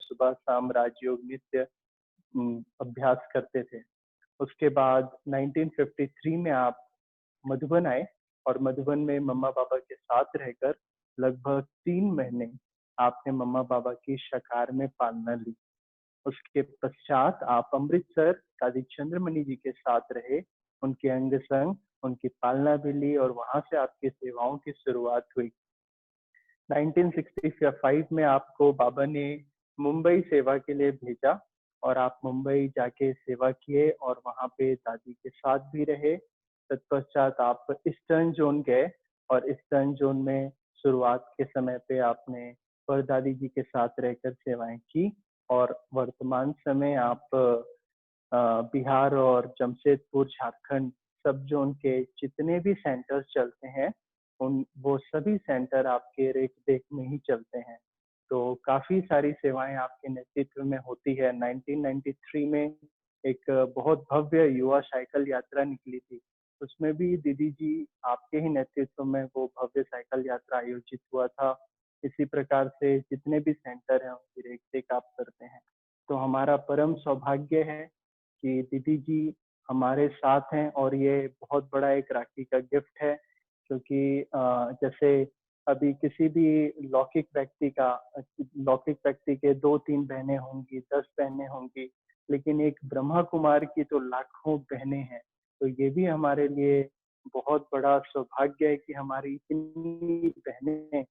सुबह शाम राजयोग नित्य अभ्यास करते थे। उसके बाद 1953 में आप मधुबन आए और मधुबन में मम्मा पापा के साथ रहकर लगभग 3 महीने आपने मम्मा पापा की शाकार में पालना ली। उसके पश्चात आप अमृतसर काजी चंद्रमणि जी के साथ रहे, उनके अंग संग उनकी पालना भी ली और वहां से आपकी सेवाओं की शुरुआत हुई। 1965 में आपको बाबा ने मुंबई सेवा के लिए भेजा और आप मुंबई जाके सेवा किए और वहां पे दादी के साथ भी रहे। तत्पश्चात आप ईस्टर्न जोन गए और ईस्टर्न जोन में शुरुआत के समय पे आपने परदादी जी के साथ रहकर सेवाएं की और वर्तमान समय आप बिहार और जमशेदपुर झारखंड सब जोन के जितने भी सेंटर्स चलते हैं उन वो सभी सेंटर आपके रेख देख में ही चलते हैं। तो काफी सारी सेवाएं आपके नेतृत्व में होती है। 1993 में एक बहुत भव्य युवा साइकिल यात्रा निकली थी, उसमें भी दीदी जी आपके ही नेतृत्व में वो भव्य साइकिल यात्रा आयोजित हुआ था। इसी प्रकार से जितने भी सेंटर हैं उनकी रेख देख आप करते हैं। तो हमारा परम सौभाग्य है कि दीदी जी हमारे साथ हैं और ये बहुत बड़ा एक राखी का गिफ्ट है, क्योंकि जैसे अभी किसी भी लौकिक व्यक्ति के 2-3 बहनें होंगी, 10 बहनें होंगी, लेकिन एक ब्रह्मा कुमार की तो लाखों बहनें हैं। तो ये भी हमारे लिए बहुत बड़ा सौभाग्य है कि हमारी इतनी बहनें हैं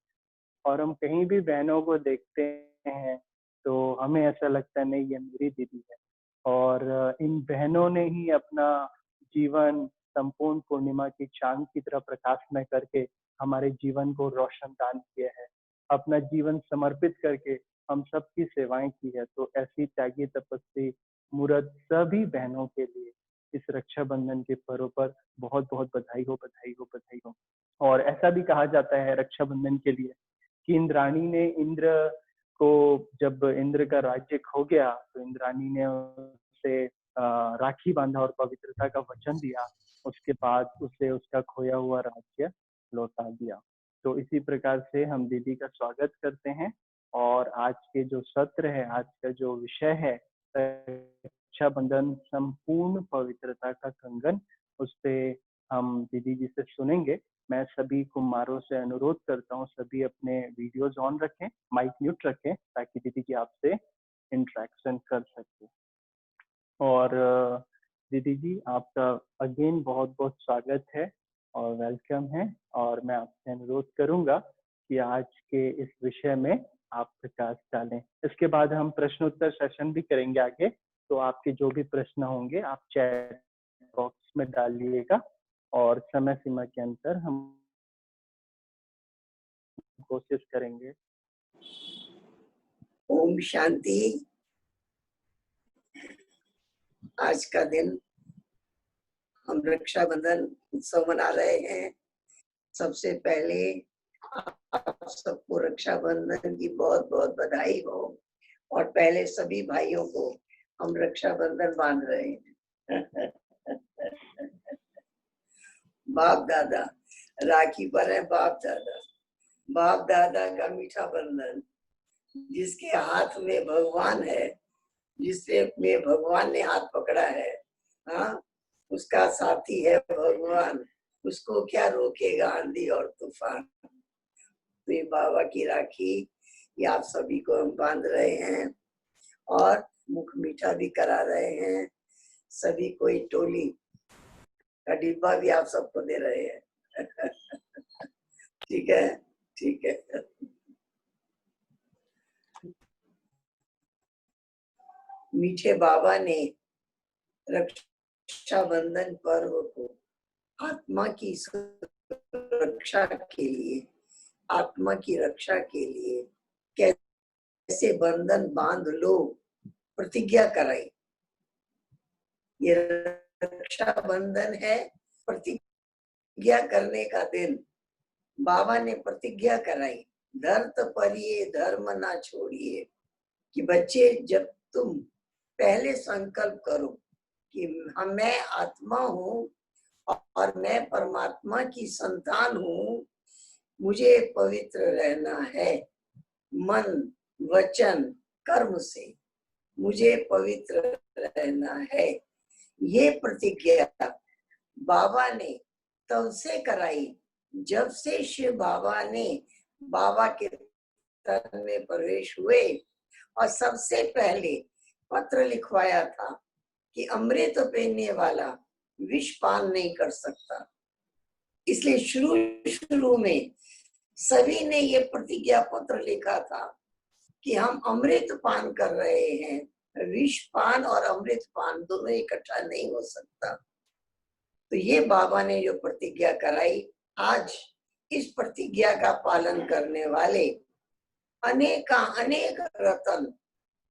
और हम कहीं भी बहनों को देखते हैं तो हमें ऐसा लगता है नहीं ये मेरी दीदी है। और इन बहनों ने ही अपना जीवन संपूर्ण पूर्णिमा की चांद की तरह प्रकाशमय करके हमारे जीवन को रोशन दान किया है, अपना जीवन समर्पित करके हम सबकी सेवाएं की है। तो ऐसी त्यागी तपस्वी मूर्त सभी बहनों के लिए इस रक्षाबंधन के पर्व पर बहुत बहुत बधाई हो, बधाई हो, बधाई हो। और ऐसा भी कहा जाता है रक्षाबंधन के लिए कि इंद्राणी ने इंद्र को, जब इंद्र का राज्य खो गया तो इंद्राणी ने उसे राखी बांधा और पवित्रता का वचन दिया। उसके बाद उसे उसका खोया हुआ राज्य लौटा दिया। तो इसी प्रकार से हम दीदी का स्वागत करते हैं और आज के जो सत्र है, आज का जो विषय है रक्षाबंधन संपूर्ण पवित्रता का कंगन, उस पे हम दीदी जी से सुनेंगे। मैं सभी कुमारों से अनुरोध करता हूँ सभी अपने वीडियोस ऑन रखें, माइक म्यूट रखें ताकि दीदी जी आपसे इंटरेक्शन कर सके। और दीदी जी आपका अगेन बहुत बहुत स्वागत है और वेलकम है। और मैं आपसे अनुरोध करूंगा कि आज के इस विषय में आप प्रकाश डालें। इसके बाद हम प्रश्नोत्तर सेशन भी करेंगे आगे, तो आपके जो भी प्रश्न होंगे आप चैट बॉक्स में डालिएगा और समय सीमा के अंतर हम कोशिश करेंगे। ओम शांति। आज का दिन हम रक्षाबंधन उत्सव मना रहे हैं। सबसे पहले आप सबको रक्षाबंधन की बहुत बहुत बधाई हो। और पहले सभी भाइयों को हम रक्षाबंधन बांध रहे हैं। बाप दादा राखी पर है, बाप दादा का मीठा बंधन। जिसके हाथ में भगवान है, जिससे में भगवान ने हाथ पकड़ा है, हाँ, उसका साथी है भगवान। उसको क्या रोकेगा आंधी और तूफान। तो ये बाबा की राखी ये आप सभी को हम बांध रहे हैं और मुख मीठा भी करा रहे हैं। सभी को टोली का डिब्बा भी आप सबको दे रहे हैं। ठीक है, ठीक है। मीठे बाबा ने रक्षाबंधन पर्व को आत्मा की सुरक्षा के लिए, आत्मा की रक्षा के लिए कैसे बंधन बांध लो प्रतिज्ञा कराई। ये रक्षाबंधन है प्रतिज्ञा करने का दिन। बाबा ने प्रतिज्ञा कराई, धर्त परिये धर्म ना छोड़िए। कि बच्चे जब तुम पहले संकल्प करो कि मैं आत्मा हूँ और मैं परमात्मा की संतान हूँ, मुझे पवित्र रहना है मन, वचन, कर्म से मुझे पवित्र रहना है। ये प्रतिज्ञा बाबा ने तब से कराई जब से शिव बाबा ने बाबा के तन में प्रवेश हुए और सबसे पहले पत्र लिखवाया था कि अमृत पीने वाला विष पान नहीं कर सकता। इसलिए शुरू में सभी ने ये प्रतिज्ञा पत्र लिखा था कि हम अमृत पान कर रहे हैं, विष पान और अमृत पान दोनों इकट्ठा नहीं हो सकता। तो ये बाबा ने जो प्रतिज्ञा कराई, आज इस प्रतिज्ञा का पालन करने वाले अनेक रतन,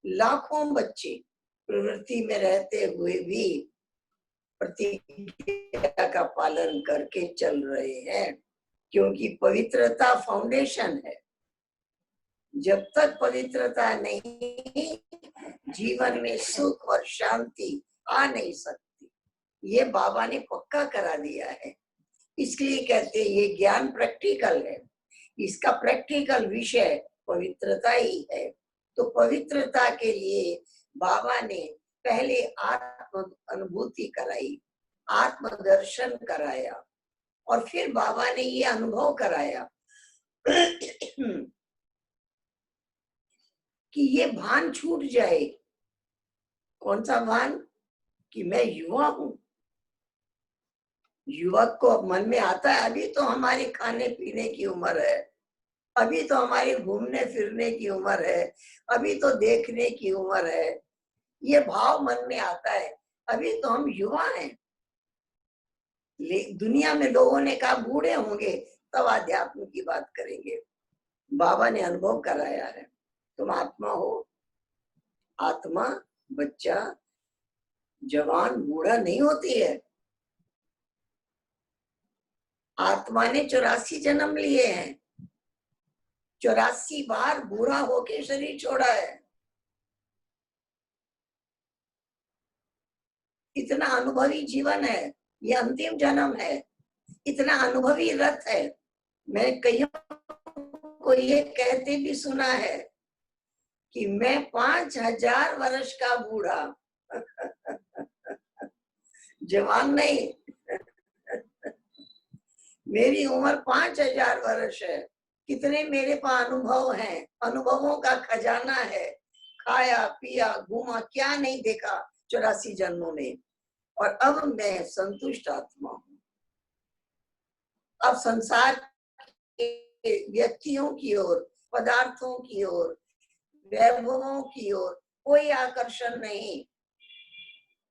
लाखों बच्चे प्रवृत्ति में रहते हुए भी प्रतिज्ञा का पालन करके चल रहे हैं, क्योंकि पवित्रता फाउंडेशन है। जब तक पवित्रता नहीं, जीवन में सुख और शांति आ नहीं सकती। ये बाबा ने पक्का करा दिया है। इसलिए कहते हैं ये ज्ञान प्रैक्टिकल है, इसका प्रैक्टिकल विषय पवित्रता ही है। तो पवित्रता के लिए बाबा ने पहले आत्म अनुभूति कराई, आत्मदर्शन कराया, और फिर बाबा ने ये अनुभव कराया कि ये भान छूट जाए। कौन सा भान? कि मैं युवा हूं। युवक को मन में आता है अभी तो हमारी खाने पीने की उम्र है, अभी तो हमारी घूमने फिरने की उम्र है, अभी तो देखने की उम्र है। ये भाव मन में आता है, अभी तो हम युवा हैं। दुनिया में लोगों ने कहा बूढ़े होंगे तब आध्यात्म की बात करेंगे। बाबा ने अनुभव कराया है, तुम आत्मा हो। आत्मा बच्चा, जवान, बूढ़ा नहीं होती है। आत्मा ने 84 जन्म लिए हैं, 84 बार बूढ़ा होके शरीर छोड़ा है। इतना अनुभवी जीवन है, ये अंतिम जन्म है। इतना अनुभवी रथ है। मैं कईयों को ये कहते भी सुना है कि मैं 5000 वर्ष का बूढ़ा जवान नहीं। मेरी उम्र 5000 वर्ष है। कितने मेरे पास अनुभव हैं, अनुभवों का खजाना है। खाया पिया घूमा, क्या नहीं देखा 84 जन्मों में। और अब मैं संतुष्ट आत्मा हूं। अब संसार के व्यक्तियों की ओर, पदार्थों की ओर, वैभवों की ओर कोई आकर्षण नहीं।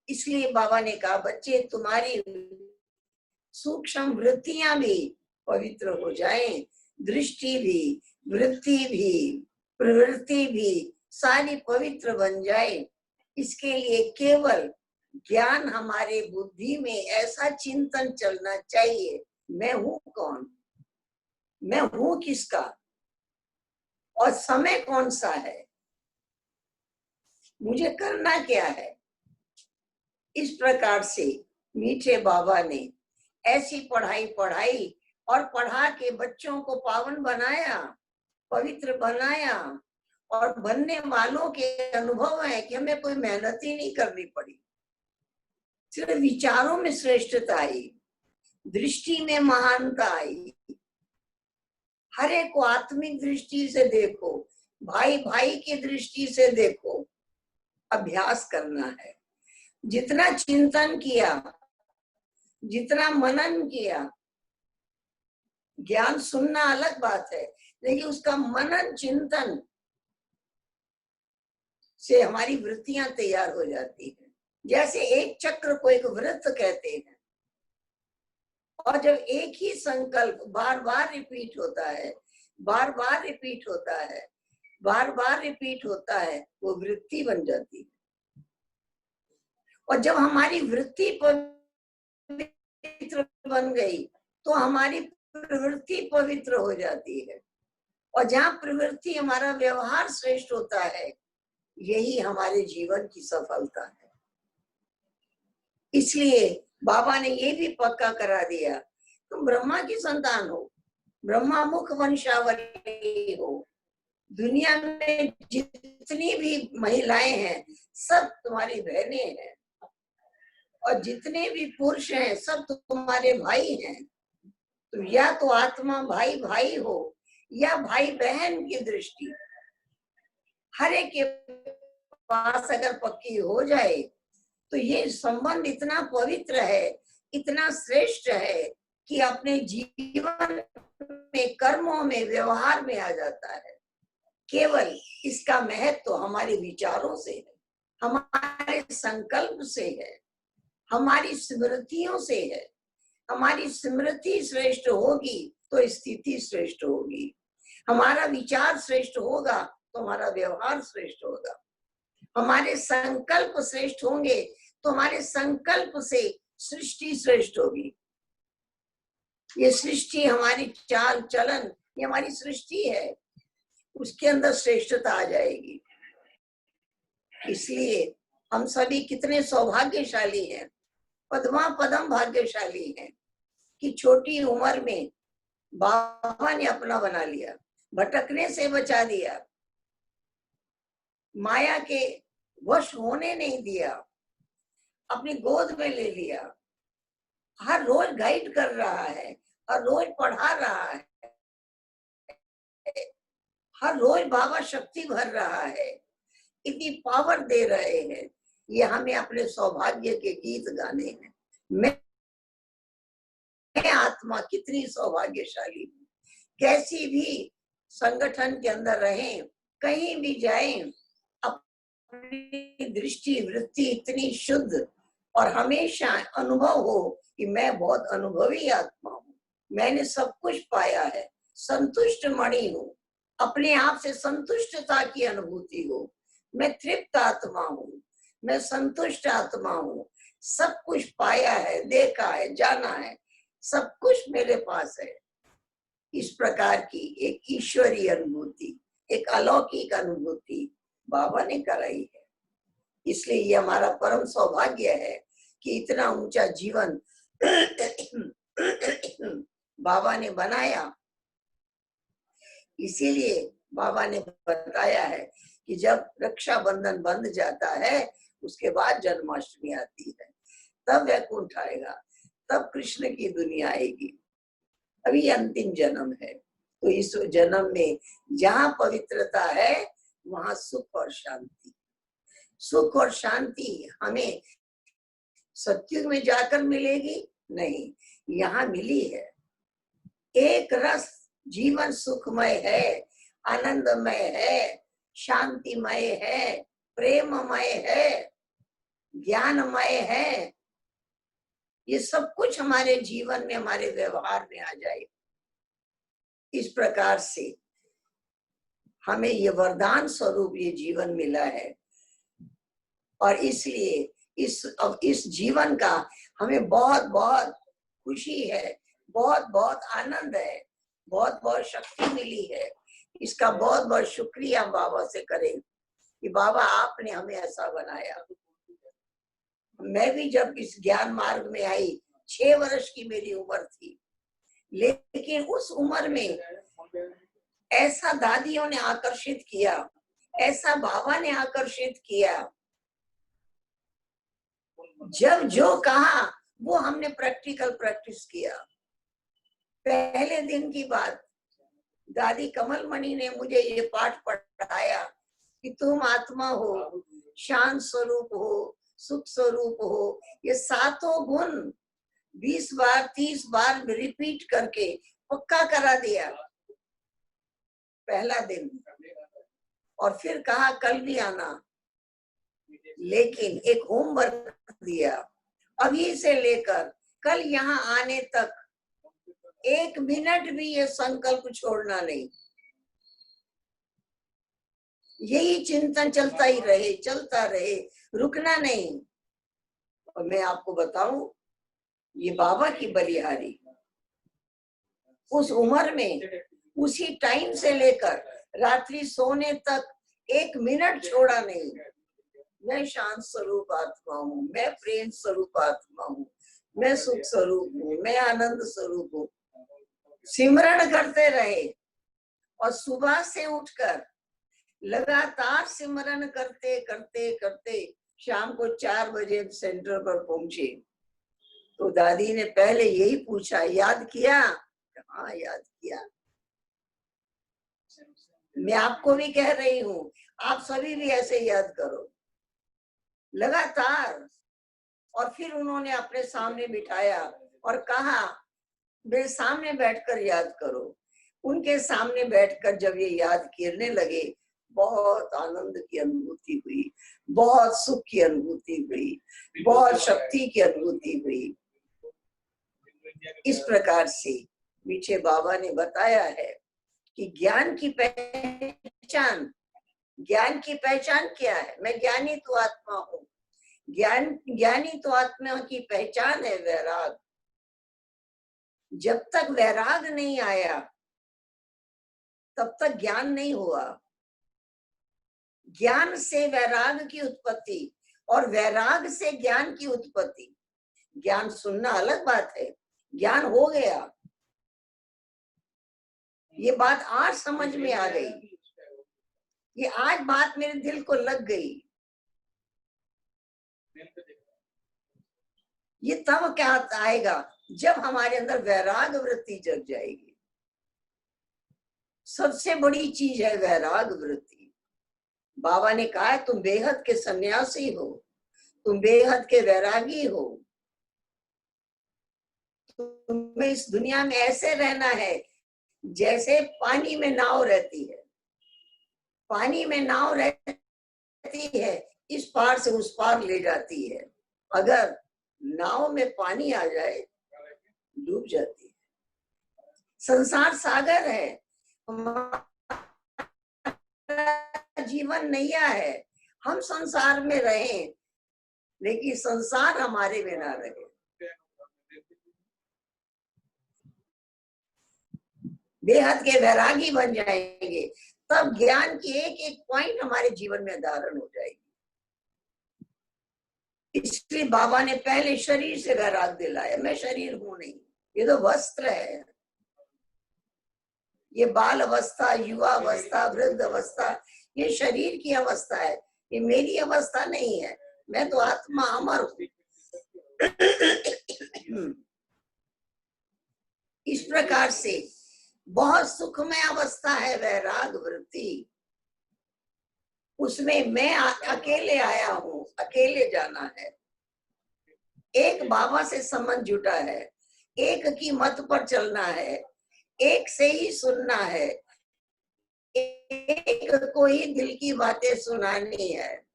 इसलिए बाबा ने कहा बच्चे तुम्हारी सूक्ष्म वृत्तियां भी पवित्र हो जाएं, दृष्टि भी, वृत्ति भी, प्रवृत्ति भी सारी पवित्र बन जाए। इसके लिए केवल ज्ञान हमारे बुद्धि में ऐसा चिंतन चलना चाहिए, मैं हूं कौन, मैं हूं किसका, और समय कौन सा है, मुझे करना क्या है। इस प्रकार से मीठे बाबा ने ऐसी पढ़ाई और पढ़ा के बच्चों को पावन बनाया, पवित्र बनाया। और बनने वालों के अनुभव है कि हमें कोई मेहनत ही नहीं करनी पड़ी। सिर्फ विचारों में श्रेष्ठता आई, दृष्टि में महानता आई। हर एक को आत्मिक दृष्टि से देखो, भाई भाई की दृष्टि से देखो। अभ्यास करना है। जितना चिंतन किया, जितना मनन किया, ज्ञान सुनना अलग बात है, लेकिन उसका मनन चिंतन से हमारी वृत्तियां तैयार हो जाती है। जैसे एक चक्र को एक वृत्त कहते हैं, और जब एक ही संकल्प बार बार रिपीट होता है, बार बार रिपीट होता है, बार बार रिपीट होता है, वो वृत्ति बन जाती है। और जब हमारी वृत्ति पवित्र बन गई तो हमारी प्रवृत्ति पवित्र हो जाती है। और जहाँ प्रवृत्ति, हमारा व्यवहार श्रेष्ठ होता है, यही हमारे जीवन की सफलता है। इसलिए बाबा ने ये भी पक्का करा दिया, तुम ब्रह्मा की संतान हो, ब्रह्मा मुख वंशावली हो। दुनिया में जितनी भी महिलाएं हैं सब तुम्हारी बहनें हैं, और जितने भी पुरुष हैं सब तुम्हारे भाई हैं। तो या तो आत्मा भाई भाई हो या भाई बहन की दृष्टि हर एक के पास अगर पक्की हो जाए तो ये संबंध इतना पवित्र है, इतना श्रेष्ठ है कि अपने जीवन में, कर्मों में, व्यवहार में आ जाता है। केवल इसका महत्व तो हमारे विचारों से है, हमारे संकल्प से है, हमारी स्मृतियों से है। हमारी स्मृति श्रेष्ठ होगी तो स्थिति श्रेष्ठ होगी, हमारा विचार श्रेष्ठ होगा तो हमारा व्यवहार श्रेष्ठ होगा, हमारे संकल्प श्रेष्ठ होंगे तो हमारे संकल्प से सृष्टि श्रेष्ठ होगी। ये सृष्टि हमारी चाल चलन, ये हमारी सृष्टि है, उसके अंदर श्रेष्ठता आ जाएगी। इसलिए हम सभी कितने सौभाग्यशाली हैं, पद्मा पदम भाग्यशाली हैं कि छोटी उम्र में बाबा ने अपना बना लिया, भटकने से बचा दिया, माया के वश होने नहीं दिया, अपनी गोद में ले लिया, हर रोज गाइड कर रहा है, हर रोज पढ़ा रहा है, हर रोज बाबा शक्ति भर रहा है, इतनी पावर दे रहे हैं। ये हमें अपने सौभाग्य के गीत गाने हैं। मैं आत्मा कितनी सौभाग्यशाली हूँ, कैसी भी संगठन के अंदर रहें, कहीं भी जाएं, अपनी दृष्टि वृत्ति इतनी शुद्ध और हमेशा अनुभव हो कि मैं बहुत अनुभवी आत्मा हूँ, मैंने सब कुछ पाया है, संतुष्ट मणि हूँ, अपने आप से संतुष्टता की अनुभूति हो, मैं तृप्त आत्मा हूँ, मैं संतुष्ट आत्मा हूँ, सब कुछ पाया है, देखा है, जाना है, सब कुछ मेरे पास है। इस प्रकार की एक ईश्वरीय अनुभूति, एक अलौकिक अनुभूति बाबा ने कराई है। इसलिए ये हमारा परम सौभाग्य है कि इतना ऊंचा जीवन बाबा ने बनाया। इसीलिए बाबा ने बताया है कि जब रक्षाबंधन बंध जाता है उसके बाद जन्माष्टमी आती है, तब वैकुंठ आएगा, तब कृष्ण की दुनिया आएगी। अभी अंतिम जन्म है, तो इस जन्म में जहाँ पवित्रता है वहां सुख और शांति, सुख और शांति हमें सत्युग में जाकर मिलेगी नहीं, यहाँ मिली है। एक रस जीवन सुखमय है, आनंदमय है, शांतिमय है, प्रेममय है, ज्ञानमय है। ये सब कुछ हमारे जीवन में, हमारे व्यवहार में आ जाए। इस प्रकार से हमें ये वरदान स्वरूप ये जीवन मिला है, और इसलिए इस जीवन का हमें बहुत बहुत खुशी है, बहुत बहुत आनंद है, बहुत बहुत शक्ति मिली है। इसका बहुत बहुत शुक्रिया बाबा से करें कि बाबा आपने हमें ऐसा बनाया। मैं भी जब इस ज्ञान मार्ग में आई 6 वर्ष की मेरी उम्र थी, लेकिन उस उम्र में ऐसा दादियों ने आकर्षित किया, ऐसा बाबा ने आकर्षित किया, जब जो कहा वो हमने प्रैक्टिकल प्रैक्टिस किया। पहले दिन की बात, दादी कमल मणि ने मुझे ये पाठ पढ़ाया कि तुम आत्मा हो, शांत स्वरूप हो, सुख स्वरूप हो। ये सातों गुण 20 बार 30 बार रिपीट करके पक्का करा दिया पहला दिन, और फिर कहा कल भी आना। लेकिन एक होमवर्क दिया, अभी से लेकर कल यहाँ आने तक 1 मिनट भी ये संकल्प छोड़ना नहीं। यही चिंतन चलता ही रहे, चलता रहे, रुकना नहीं। और मैं आपको बताऊं, ये बाबा की बलिहारी उस उम्र में, उसी टाइम से लेकर रात्रि सोने तक 1 मिनट छोड़ा नहीं। मैं शांत स्वरूप आत्मा हूँ, मैं प्रेम स्वरूप आत्मा हूँ, मैं सुख स्वरूप हूँ, मैं आनंद स्वरूप हूँ। सिमरण करते रहे, और सुबह से उठकर लगातार सिमरन करते करते करते शाम को 4 बजे सेंटर पर पहुंचे। तो दादी ने पहले यही पूछा, याद किया? हाँ याद किया। मैं आपको भी कह रही हूँ, आप सभी भी ऐसे याद करो लगातार। और फिर उन्होंने अपने सामने बिठाया और कहा, मेरे सामने बैठकर याद करो। उनके सामने बैठकर जब ये याद करने लगे, बहुत आनंद की अनुभूति हुई, बहुत सुख की अनुभूति हुई, बहुत शक्ति की अनुभूति हुई। इस प्रकार से मीठे बाबा ने बताया है कि ज्ञान की पहचान क्या है? मैं ज्ञानी तो आत्मा हूँ। ज्ञानी तो आत्मा की पहचान है वैराग। जब तक वैराग नहीं आया तब तक ज्ञान नहीं हुआ। ज्ञान से वैराग की उत्पत्ति और वैराग से ज्ञान की उत्पत्ति। ज्ञान सुनना अलग बात है, ज्ञान हो गया, ये बात आज समझ में आ गई, ये आज बात मेरे दिल को लग गई। ये तब क्या आएगा? जब हमारे अंदर वैराग वृत्ति जग जाएगी। सबसे बड़ी चीज है वैराग वृत्ति। बाबा ने कहा है, तुम बेहद के सन्यासी हो, तुम बेहद के वैरागी हो। तुम्हें इस दुनिया में ऐसे रहना है जैसे पानी में नाव रहती है। पानी में नाव रहती है, इस पार से उस पार ले जाती है। अगर नाव में पानी आ जाए, डूब जाती है। संसार सागर है, जीवन नैया है। हम संसार में रहें, लेकिन संसार हमारे में ना रहे। बेहद के वैरागी बन जाएंगे, तब ज्ञान की एक एक पॉइंट हमारे जीवन में धारण हो जाएगी। इसलिए बाबा ने पहले शरीर से वैराग दिलाया। मैं शरीर हूं नहीं, ये तो वस्त्र है। ये बाल अवस्था, युवा अवस्था, वृद्ध अवस्था, ये शरीर की अवस्था है, ये मेरी अवस्था नहीं है। मैं तो आत्मा अमर हूं। इस प्रकार से बहुत सुखमय अवस्था है वैराग वृत्ति। उसमें मैं अकेले आया हूं, अकेले जाना है। एक बाबा से संबंध जुटा है, एक की मत पर चलना है, एक से ही सुनना है, एक को ही दिल की बातें सुनानी है,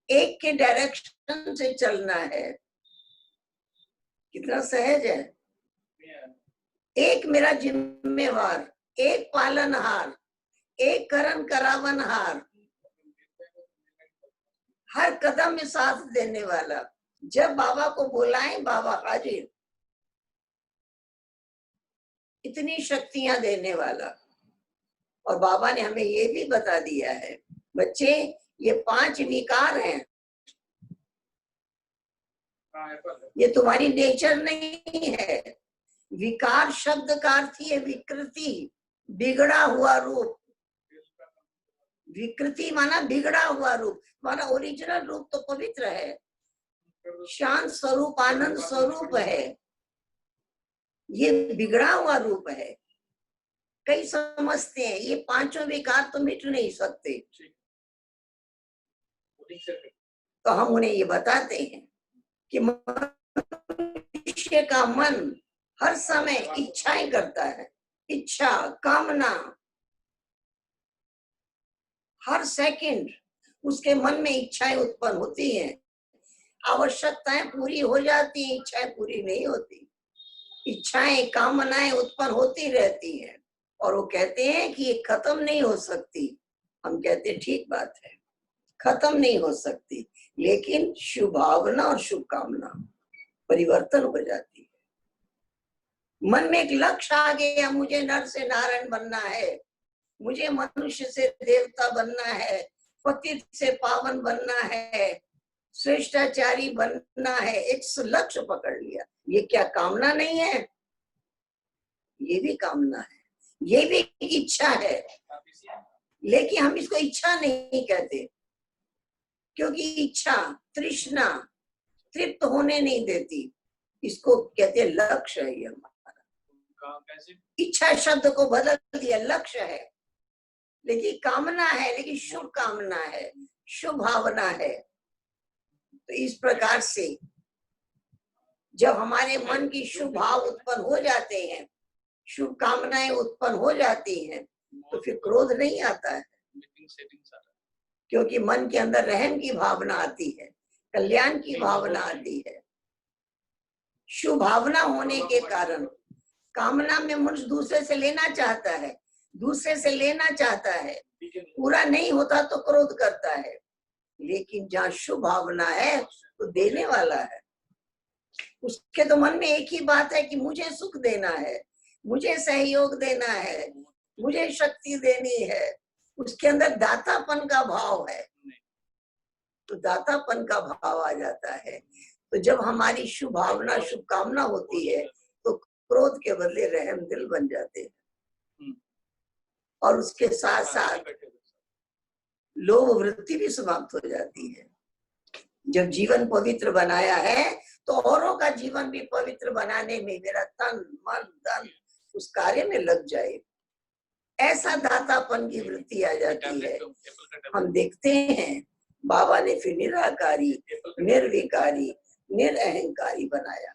एक के डायरेक्शन से चलना है। कितना सहज है। एक मेरा जिम्मेवार, एक पालनहार, एक करन करावनहार, हर कदम में साथ देने वाला। जब बाबा को बुलाएं, बाबा हाजिर। इतनी शक्तियां देने वाला। और बाबा ने हमें ये भी बता दिया है, बच्चे ये 5 विकार हैं, ये तुम्हारी नेचर नहीं है। विकार शब्द का अर्थ ही है विकृति, बिगड़ा हुआ रूप। विकृति माना बिगड़ा हुआ रूप, माना ओरिजिनल रूप तो पवित्र है, शांत स्वरूप, आनंद स्वरूप है। ये बिगड़ा हुआ रूप है। कई समझते हैं ये 5 विकार तो मिट नहीं सकते, तो हम उन्हें ये बताते हैं कि मनुष्य का मन हर समय इच्छाएं करता है। इच्छा, कामना, हर सेकंड उसके मन में इच्छाएं उत्पन्न होती हैं। आवश्यकताएं पूरी हो जाती हैं, इच्छाएं पूरी नहीं होती। इच्छाएं, कामनाएं उत्पन्न होती रहती हैं और वो कहते हैं कि ये खत्म नहीं हो सकती। हम कहते हैं ठीक बात है, खत्म नहीं हो सकती, लेकिन शुभ भावना और शुभकामना परिवर्तन हो जाती है। मन में एक लक्ष्य आ गया, मुझे नर से नारायण बनना है, मुझे मनुष्य से देवता बनना है, पतित से पावन बनना है, श्रेष्ठाचारी बनना है। एक लक्ष्य पकड़ लिया। ये क्या कामना नहीं है? ये भी कामना है, ये भी इच्छा है। लेकिन हम इसको इच्छा नहीं कहते, क्योंकि इच्छा तृष्णा तृप्त होने नहीं देती। इसको कहते हैं लक्ष्य है। ये इच्छा शब्द को बदल दिया, लक्ष्य है, लेकिन कामना है, लेकिन शुभ कामना है, शुभ भावना है। तो इस प्रकार से जब हमारे मन की शुभ भाव उत्पन्न हो जाते हैं, शुभ कामनाएं उत्पन्न हो जाती हैं, तो फिर क्रोध नहीं आता है, क्योंकि मन के अंदर रहम की भावना आती है, कल्याण की भावना आती है। शुभ भावना होने के कारण कामना में मनुष्य दूसरे से लेना चाहता है, दूसरे से लेना चाहता है, पूरा नहीं होता तो क्रोध करता है। लेकिन जहाँ शुभ भावना है तो देने वाला है, उसके तो मन में एक ही बात है कि मुझे सुख देना है, मुझे सहयोग देना है, मुझे शक्ति देनी है। उसके अंदर दातापन का भाव है, तो दातापन का भाव आ जाता है। तो जब हमारी शुभ भावना शुभकामना होती है तो क्रोध के बदले रहम दिल बन जाते हैं, और उसके साथ साथ लोभ वृत्ति भी समाप्त हो जाती है। जब जीवन पवित्र बनाया है तो औरों का जीवन भी पवित्र बनाने में मेरा तन मन धन उस कार्य में लग जाए, ऐसा दातापन की वृत्ति आ जाती है। हम देखते हैं बाबा ने फिर निराकारी, निर्विकारी, निरअहंकारी बनाया।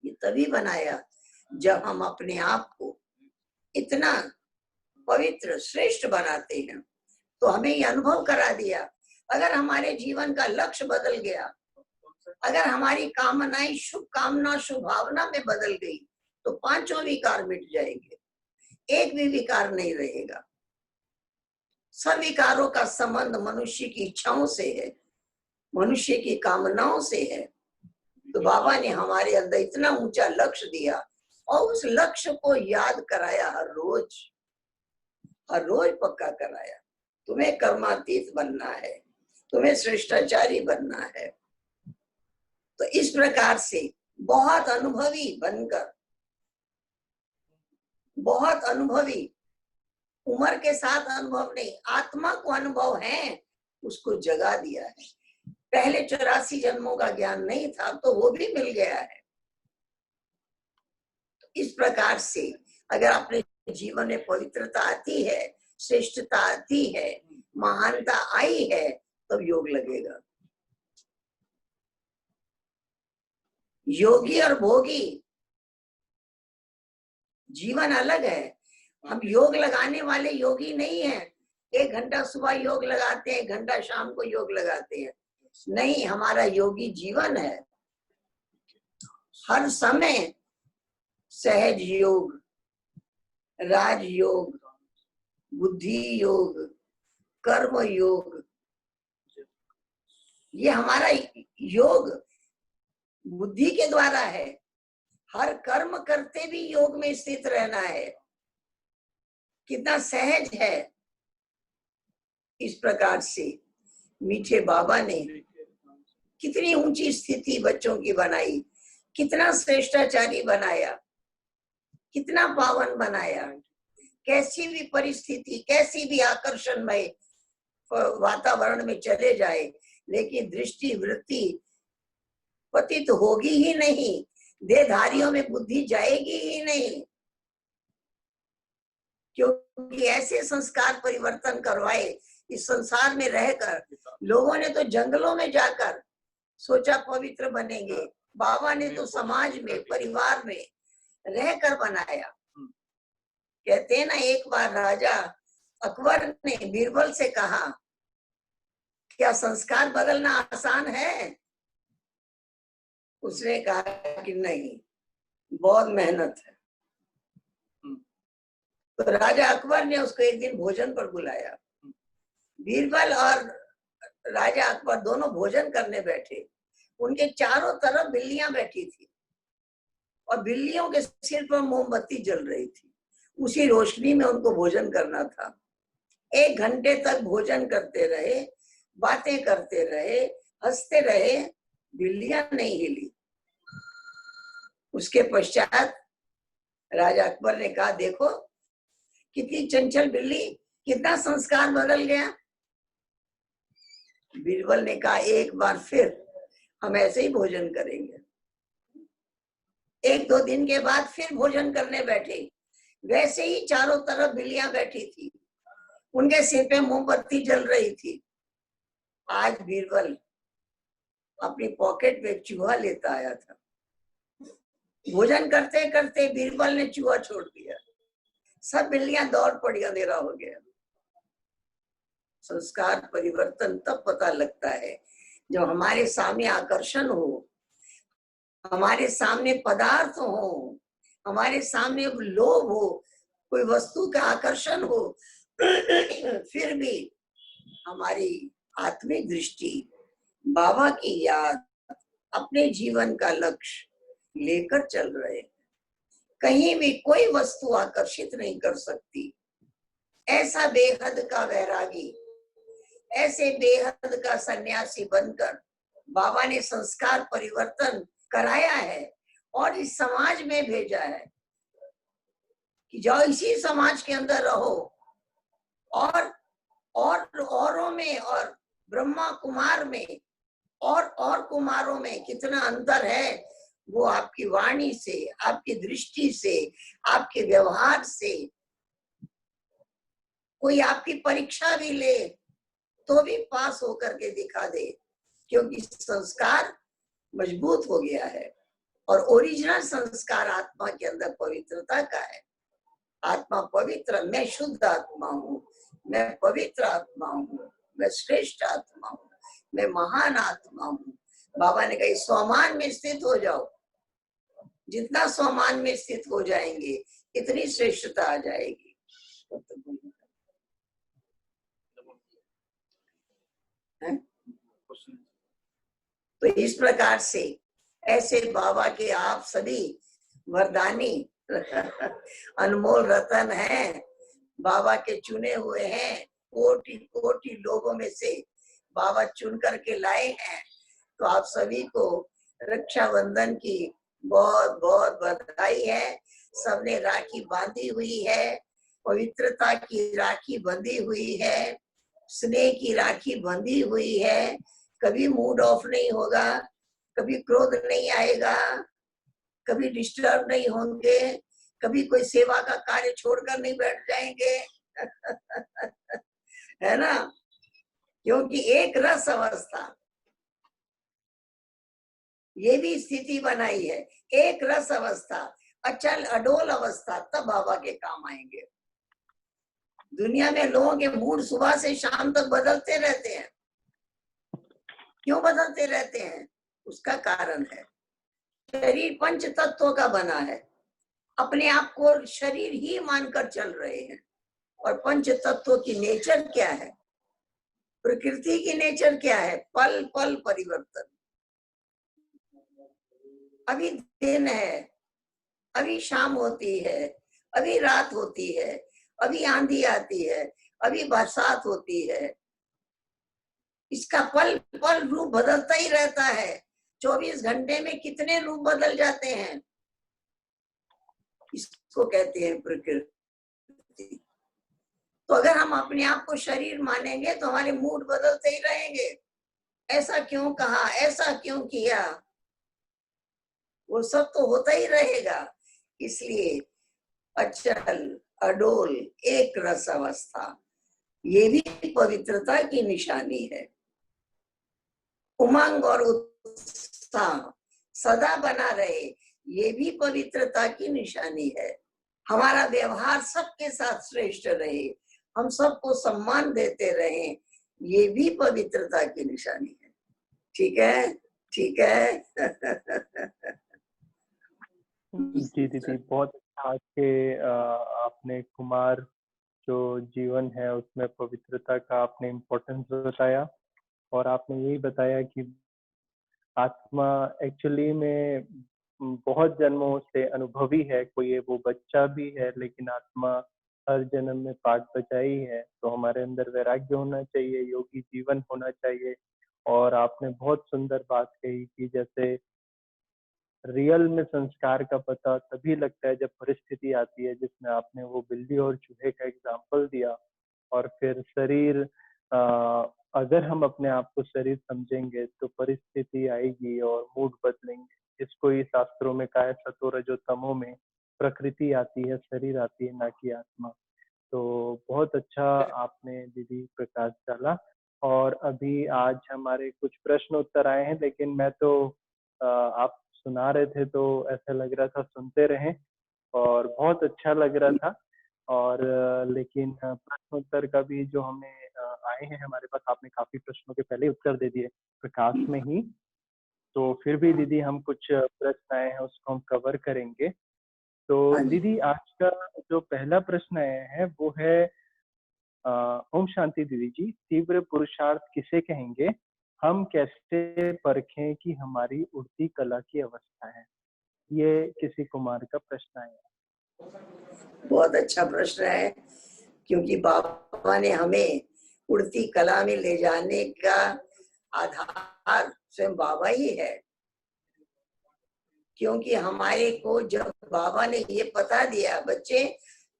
ये तभी बनाया जब हम अपने आप को इतना पवित्र श्रेष्ठ बनाते हैं। तो हमें ये अनुभव करा दिया, अगर हमारे जीवन का लक्ष्य बदल गया, अगर हमारी कामनाएं शुभ कामना शुभ भावना में बदल गई, तो पांचों विकार मिट जाएंगे, एक भी विकार नहीं रहेगा। सब विकारों का संबंध मनुष्य की इच्छाओं से है, मनुष्य की कामनाओं से है। तो बाबा ने हमारे अंदर इतना ऊंचा लक्ष्य दिया और उस लक्ष्य को याद कराया, हर रोज पक्का कराया। तुम्हें कर्मातीत बनना है, तुम्हें श्रेष्ठाचारी बनना है। तो इस प्रकार से बहुत अनुभवी बनकर, बहुत अनुभवी, उम्र के साथ अनुभव नहीं, आत्मा को अनुभव है, उसको जगा दिया है। पहले 84 जन्मों का ज्ञान नहीं था तो वो भी मिल गया है। तो इस प्रकार से अगर अपने जीवन में पवित्रता आती है, श्रेष्ठता आती है, महानता आई है, तब योग लगेगा। योगी और भोगी जीवन अलग है। हम योग लगाने वाले योगी नहीं हैं, 1 घंटा सुबह योग लगाते हैं, 1 घंटा शाम को योग लगाते हैं, नहीं, हमारा योगी जीवन है। हर समय सहज योग, राज योग, बुद्धि योग, कर्म योग, ये हमारा योग बुद्धि के द्वारा है। हर कर्म करते भी योग में स्थित रहना है। कितना सहज है। इस प्रकार से मीठे बाबा ने कितनी ऊंची स्थिति बच्चों की बनाई, कितना श्रेष्ठाचारी बनाया, कितना पावन बनाया। कैसी भी परिस्थिति, कैसी भी आकर्षणमय वातावरण में चले जाए, लेकिन दृष्टि वृत्ति पतित होगी ही नहीं, देहधारियों में बुद्धि जाएगी ही नहीं, क्योंकि ऐसे संस्कार परिवर्तन करवाए। इस संसार में रहकर लोगों ने तो जंगलों में जाकर सोचा पवित्र बनेंगे, बाबा ने तो समाज में, परिवार में रहकर बनाया। कहते हैं ना, एक बार राजा अकबर ने बीरबल से कहा, क्या संस्कार बदलना आसान है? उसने कहा कि नहीं, बहुत मेहनत है। तो राजा अकबर ने उसको एक दिन भोजन पर बुलाया। बीरबल और राजा अकबर दोनों भोजन करने बैठे। उनके चारों तरफ बिल्लियां बैठी थी और बिल्लियों के सिर पर मोमबत्ती जल रही थी। उसी रोशनी में उनको भोजन करना था। 1 घंटे तक भोजन करते रहे, बातें करते रहे, हंसते रहे, बिल्लियां नहीं हिली। उसके पश्चात राजा अकबर ने कहा, देखो कितनी चंचल बिल्ली, कितना संस्कार बदल गया। बीरबल ने कहा एक बार फिर हम ऐसे ही भोजन करेंगे। 1-2 दिन के बाद फिर भोजन करने बैठे, वैसे ही चारों तरफ बिल्लियां बैठी थी, उनके सिर पे मोमबत्ती जल रही थी। आज बीरबल अपनी पॉकेट में चूहा लेता आया था। भोजन करते करते बीरबल ने चूहा छोड़ दिया, सब बिल्लियां दौड़ पड़ी, अंधेरा हो गया। संस्कार परिवर्तन तब पता लगता है जब हमारे सामने आकर्षण हो, हमारे सामने पदार्थ हो, हमारे सामने लोभ हो, कोई वस्तु का आकर्षण हो, फिर भी हमारी आत्मिक दृष्टि, बाबा की याद, अपने जीवन का लक्ष्य लेकर चल रहे हैं। कहीं भी कोई वस्तु आकर्षित नहीं कर सकती। ऐसा बेहद का वैरागी, ऐसे बेहद का सन्यासी बनकर बाबा ने संस्कार परिवर्तन कराया है और इस समाज में भेजा है कि जाओ इसी समाज के अंदर रहो। और औरों में और ब्रह्मा कुमार में और कुमारों में कितना अंतर है, वो आपकी वाणी से, आपकी दृष्टि से, आपके व्यवहार से। कोई आपकी परीक्षा भी ले तो भी पास होकर के दिखा दे, क्योंकि संस्कार मजबूत हो गया है। और ओरिजिनल संस्कार आत्मा के अंदर पवित्रता का है। आत्मा पवित्र, मैं शुद्ध आत्मा हूँ, मैं पवित्र आत्मा हूँ, मैं श्रेष्ठ आत्मा हूँ, मैं महान आत्मा हूँ। बाबा ने कहा स्वमान में स्थित हो जाओ। जितना स्वमान में स्थित हो जाएंगे इतनी श्रेष्ठता आ जाएगी। तो इस प्रकार से ऐसे बाबा के आप सभी वरदानी अनमोल रतन हैं, बाबा के चुने हुए हैं। कोटि कोटि लोगों में से बाबा चुन करके लाए हैं। तो आप सभी को रक्षाबंधन की बहुत बहुत बधाई है। सबने राखी बांधी हुई है, पवित्रता की राखी बंधी हुई है, स्नेह की राखी बंधी हुई है। कभी मूड ऑफ नहीं होगा, कभी क्रोध नहीं आएगा, कभी डिस्टर्ब नहीं होंगे, कभी कोई सेवा का कार्य छोड़कर नहीं बैठ जाएंगे। है ना? क्योंकि एक रस अवस्था, ये भी स्थिति बनाई है। एक रस अवस्था, अचल अडोल अवस्था, तब बाबा के काम आएंगे। दुनिया में लोगों के मूड सुबह से शाम तक बदलते रहते हैं। क्यों बदलते रहते हैं? उसका कारण है शरीर पंच तत्वों का बना है। अपने आप को शरीर ही मानकर चल रहे हैं। और पंच तत्वों की नेचर क्या है? प्रकृति की नेचर क्या है? पल पल परिवर्तन। अभी दिन है, अभी शाम होती है, अभी रात होती है, अभी आंधी आती है, अभी बरसात होती है। इसका पल पल रूप बदलता ही रहता है। 24 घंटे में कितने रूप बदल जाते हैं। इसको कहते हैं प्रकृति। तो अगर हम अपने आप को शरीर मानेंगे तो हमारे मूड बदलते ही रहेंगे। ऐसा क्यों कहा, ऐसा क्यों किया, वो सब तो होता ही रहेगा। इसलिए अचल अडोल एक रस अवस्था, ये भी पवित्रता की निशानी है। उमंग और उत्साह सदा बना रहे, ये भी पवित्रता की निशानी है। हमारा व्यवहार सबके साथ श्रेष्ठ रहे, हम सबको सम्मान देते रहे, ये भी पवित्रता की निशानी है। ठीक है? ठीक है। जी दीदी, बहुत अच्छा आज के आपने कुमार जो जीवन है उसमें पवित्रता का आपने इम्पोर्टेंस बताया। और आपने यही बताया कि आत्मा एक्चुअली में बहुत जन्मों से अनुभवी है। कोई वो बच्चा भी है लेकिन आत्मा हर जन्म में पाठ बजाई है। तो हमारे अंदर वैराग्य होना चाहिए, योगी जीवन होना चाहिए। और आपने बहुत सुंदर बात कही कि जैसे रियल में संस्कार का पता तभी लगता है जब परिस्थिति आती है, जिसमें आपने वो बिल्ली और चूहे का एग्जाम्पल दिया। और फिर शरीर, अगर हम अपने आप को शरीर समझेंगे तो परिस्थिति आएगी और मूड बदलेंगे। इसको ही शास्त्रों में कहा है, सतो रजो तमो में प्रकृति आती है, शरीर आती है, ना कि आत्मा। तो बहुत अच्छा आपने दीदी प्रकाश डाला। और अभी आज हमारे कुछ प्रश्न उत्तर आए हैं, लेकिन मैं तो आप सुना रहे थे तो ऐसा लग रहा था सुनते रहें, और बहुत अच्छा लग रहा था। और लेकिन प्रश्न उत्तर का भी जो हमें आए हैं हमारे पास, आपने काफी प्रश्नों के पहले ही उत्तर दे दिए प्रकाश में ही। तो फिर भी दीदी हम कुछ प्रश्न आए हैं उसको हम कवर करेंगे। तो हाँ जी। दीदी आज का जो पहला प्रश्न आया है वो है, ओम शांति दीदी जी, तीव्र पुरुषार्थ किसे कहेंगे? हम कैसे परखें कि हमारी उड़ती कला की अवस्था है? ये किसी कुमार का प्रश्न आया है। बहुत अच्छा प्रश्न है, क्योंकि बाबा ने हमें उड़ती कला में ले जाने का आधार स्वयं बाबा ही है। क्योंकि हमारे को जब बाबा ने ये बता दिया, बच्चे